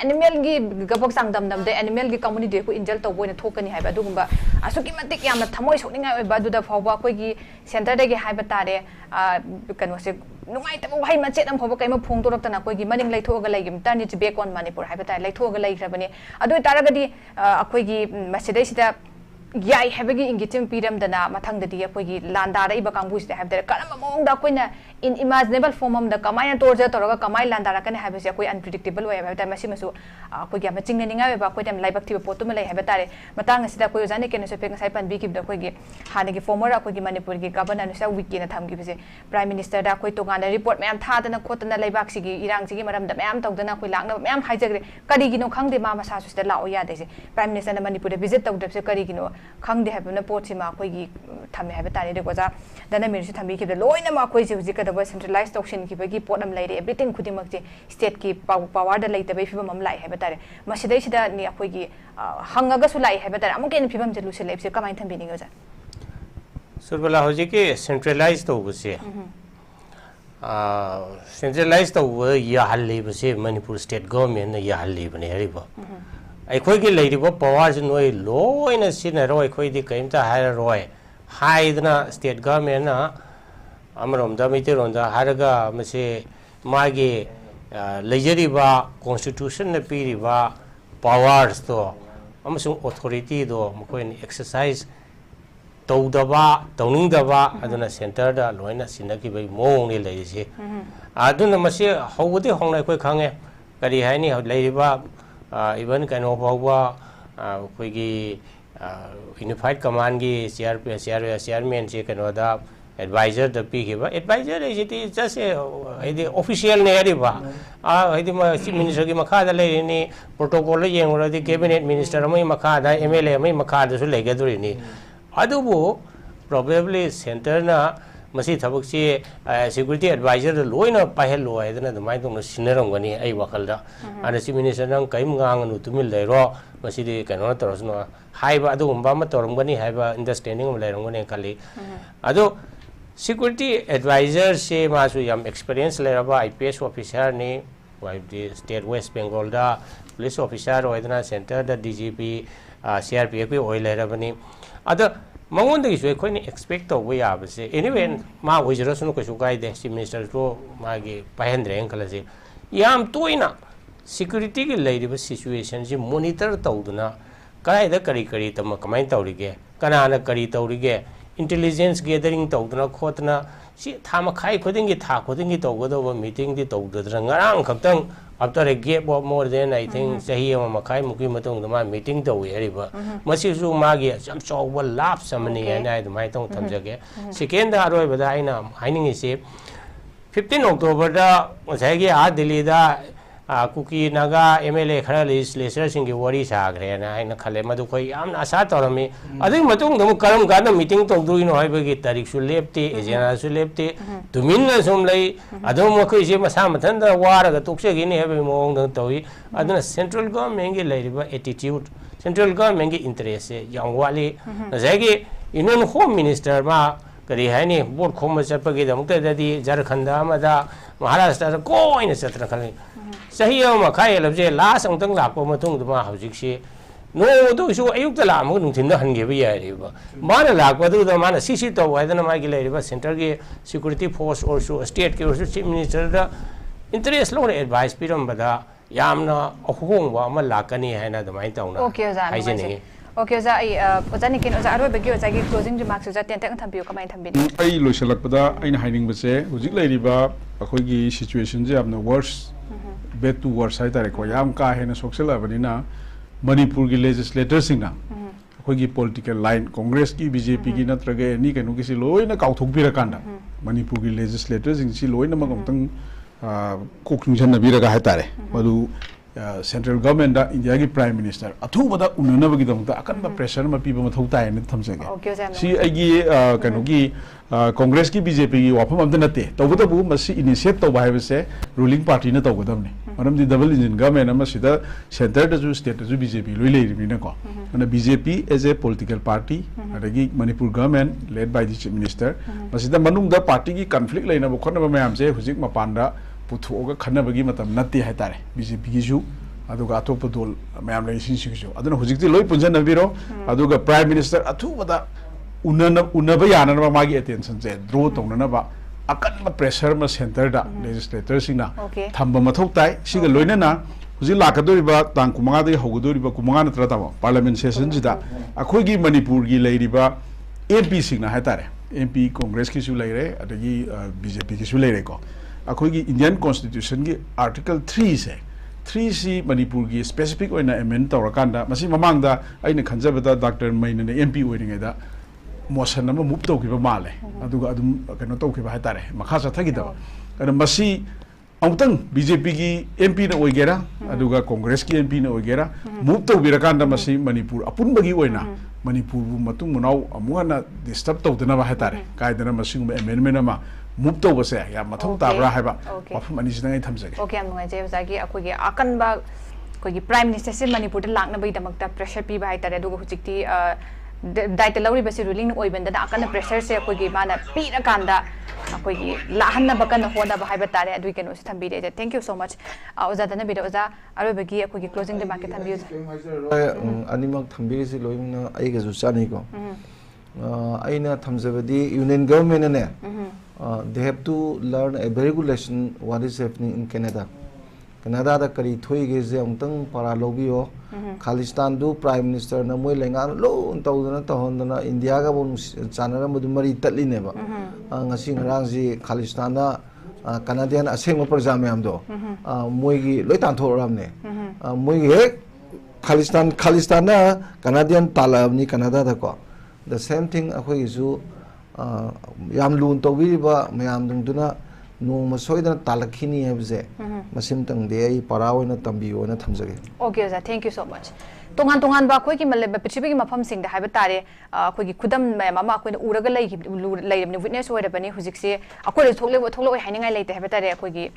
animal gi gabok sangdam dam de animal gi community ko injal to boina thokani haiba adugumba asuki matik yamna thamoi sokninga oi ba duda phawba akoi gi center de gi haiba tare kano se nungai ta wai machet am phawba kaima phong torok tana akoi gi maning laithoga laigim tani to back on manipur haiba tare laithoga laigrabani adu taragadi akoi gi masidai sida yai habagi ingitim piram dana mathang dadi akoi landara iba kangbu sida habda karama mong da koina in imaginable form am da kamai torja toroga kamai landara kan habase akoi unpredictable way habda masi masu akoi ga maching ninga ba akoi tam laibak thiba potum lai habda tare matang sida akoi jane ken so pek sai pan bi kib da akoi gi hane gi former akoi gi manipur gi governor nu sa wiki na tham gi bise prime minister da akoi tongana report mayam tha dana khotana laibak sigi irang sigi maram da mayam tawdana akoi lakna mayam haijagre kari gi no khangde ma masa su sida lao ya de se prime minister na manipur da visit tawdab se kari gi no khangde habna pot sima akoi gi thame habda tare de goja dana mir su thambi kib da loina ma akoi ji ka da centralized auction ki bagi podam lai everything khudimak je state ki power da lai tabai phibam am lai habda tare masidai sida ni akoi gi hangaga su lai habda tare amuk en phibam je lu se lai se kamai thambi ni goja Surbala hoje ke centralized to buse centralized to ya halle buse Manipur state government ya halle bane hariba akhoi gi lai riba power je noi loina sinaro akhoi di kaimta haira roi haidna state government na amromda miteronda haraga mase magi leijeriba constitution na piriba powers to amasung authority do mokoin exercise tawdaba tawningdaba aduna center da loina sinaki bai mong ni leise aduna mase howudi hongnai koi khange kari haini leiriba even kano bawa koi gi unified command gi chairman je kano da advisor the pigiba advisor is it just a official ne ariba idi ma chief minister gi makha da le ni protocol yengora di cabinet minister mai makha da mla mai makha da su lega duri ni adubu probably center na masi thabak si security advisor loina pahel lo aidana da mai dong sinaram gani ai wakal da ana chief minister nang kaim ngang nu tumil leiro masi di kanona torosno haiba adu umba ma torom gani haiba understanding um leirong gani kali adu security advisor se masu yam experience leraba IPS officer ni wife the state West Bengal da police officer oidna center da DGP CRPF oi lerabani ada mangon de iswe khoi ni expect to we abase anyway ma wizara sunu ko sukai de chief minister to ma gi pahendre enkala se yam toina security की लेरिबा situation जी monitor तौदना कराइदा करी तम कमाइन तौरिगे कनाना करी तौरिगे intelligence gathering तौदना खोतना सी थामा खाई खुदिंगी था खुदिंगी तौगदोबा मीटिंग दी तौदद्रा ngarang खक्तंग after a gap of more than I think sahi ma makai muki matong ma meeting to yariba masi su magi some so will laugh samani and I my tong tamjage second aroi bada ina hining is 15 October da wasagi a Delhi da Kuki Naga MLA khara legislature singi wari sagre na ina khale madu koi am asa torami ading matung dum karam gana meeting to do ino haibagi tarik su lepti ejana su lepti tuminna sum lai adum makoi je masa mathan da wara ga tukse gini habi mong dang toyi aduna central government gi lairiba attitude central government gi interest yang wali nasagi inon home minister ma kari haini board khoma chapagi damukta dadi Jharkhand amada Maharashtra ko ina chatra khali sahi ma khai labje last angtang lakpa matung duma hojik se no do su ayuk ta lam nung thin da han ge bi yari ba mana lakpa du da mana cc to wa da na ma gi lai ba center ge security force or su state ke or chief minister da interest lo advice piram bada yamna ahong wa ma lakani haina da mai tauna okay za okay za ai oza nikin oza aroi bagi oza gi closing remarks oza ten tak thambiu kamai thambin ai loisalak pada aina hiding base hojik lai riba akhoi gi situation je amna worse bad to worse hai tare ko yam ka hena social abanina Manipur gi legislator singna akhoi gi political line Congress ki BJP gi natraga ni kanu gi si loina kauthok bira kanda Manipur gi legislator sing si loina ma gongtang koking janna bira ga hai tare madu central government da India ki prime minister athu bada unana bagi dam ta akan ba pressure ma pi ba ma thau tai ne thamsage si ai gi kanu gi Congress ki BJP ki wafam am nate tawda bu masi initiate to ba se ruling party na tawdam ne manam di double engine government am sida center da ju state ju BJP loi lei ri na ko ana BJP as a political party adagi Manipur government led by the chief minister masida manung da party ki conflict leina ba khona ba mayam se hujik mapanda puthoga khana bagi matam nate hai tare BJP ki ju aduga atop dol mayam lai sin sin ju aduna hujik ti loi punjan na biro aduga prime minister athu bada unaba yana na magi attention je draw tongna ba akan ma pressure ma center da legislator singna thamba mathau tai siga loina na huji lakadori ba tang kumanga de hogodori ba kumanga na trata ba parliament session jida akhoi gi Manipur gi leiri ba MP singna ha tare MP Congress ki su leire adagi BJP ki su leire ko akhoi gi Indian constitution gi article 3 se 3C Manipur gi specific oina amend tawrakanda masi mamangda aina khanjabada Dr. Maina ne MP oiringa motion nama move to kiba male aduga adum kano to kiba hatare makha sa thagi da ana masi autang BJP ki MP na oigera aduga Congress ki MP na oigera move to birakanda masi Manipur apun bagi oina Manipur bu matung munau amuana disturb to dana ba hatare kai dana masi amendment ama move to base ya mathau ta bra haiba wafam ani sinai thamjage okay am ngai je zagi akogi akan ba kogi prime minister se Manipur da lakna bai damakta pressure pi ba hatare aduga hujikti daita lauri basi ruling oi benda da akana pressure se koi gi mana pira kanda koi gi lahanna bakana hona ba haiba tare adui keno se thambi de thank you so much oza dana bi oza aro bagi koi gi closing the market thambi animak thambi si loimna ai ga ju chani ko aina thamjabadi union government ne they have to learn a very good lesson what is happening in Canada da kari thoi ge je amtang para lobio Khalistan du prime minister na moi lenga lo tawdana tahondana India ga bon chanara mudu mari tatli ne ba ngasi ngrang ji Khalistan na Canadian aseng program yam do moi gi loi tan thoram ne moi ge Khalistan na Canadian talab ni Canada da ko the same thing akhoi ju yam lun tawbi ba mayam dung duna no masoidana talakini hebje masim tang de ai paraoina tambiyo na thamjage okay za thank you so much tongan ba khoi ki malle pichibi ki mafam sing da haiba tare khoi ki khudam mama khoi uraga lai ni witness oi rabani hujik se akoi thokle hainingai leite haiba tare khoi ki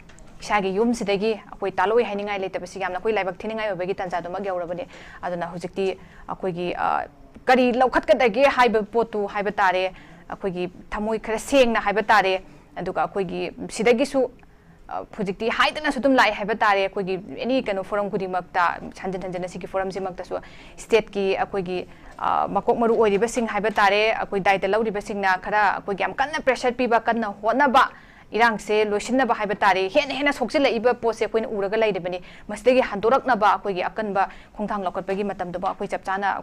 shagi yum sidagi akoi taloi hainingai leite basi yamna khoi laibak thiningai obegi tanza do ma gyawrabani aduna hujikti akoi ki kari laukhat ka dage haiba potu haiba tare akoi ki thamoi khara seng na haiba tare aduga akoigi sidagi su project haidana sutum lai haiba tare akoigi any kano forum kudi makta chanjan sigi forum ji makta su state ki akoigi makok maru oiriba sing haiba tare akoi daita lauriba sing na khara akoigi am kanna pressure piba kanna hona ba irang se loishinna ba haiba tare hena soksila iba pose koin uraga laidebani mastegi handorok na ba akoi gi akan ba khongthang lokot bagi matam do ba akoi chapchana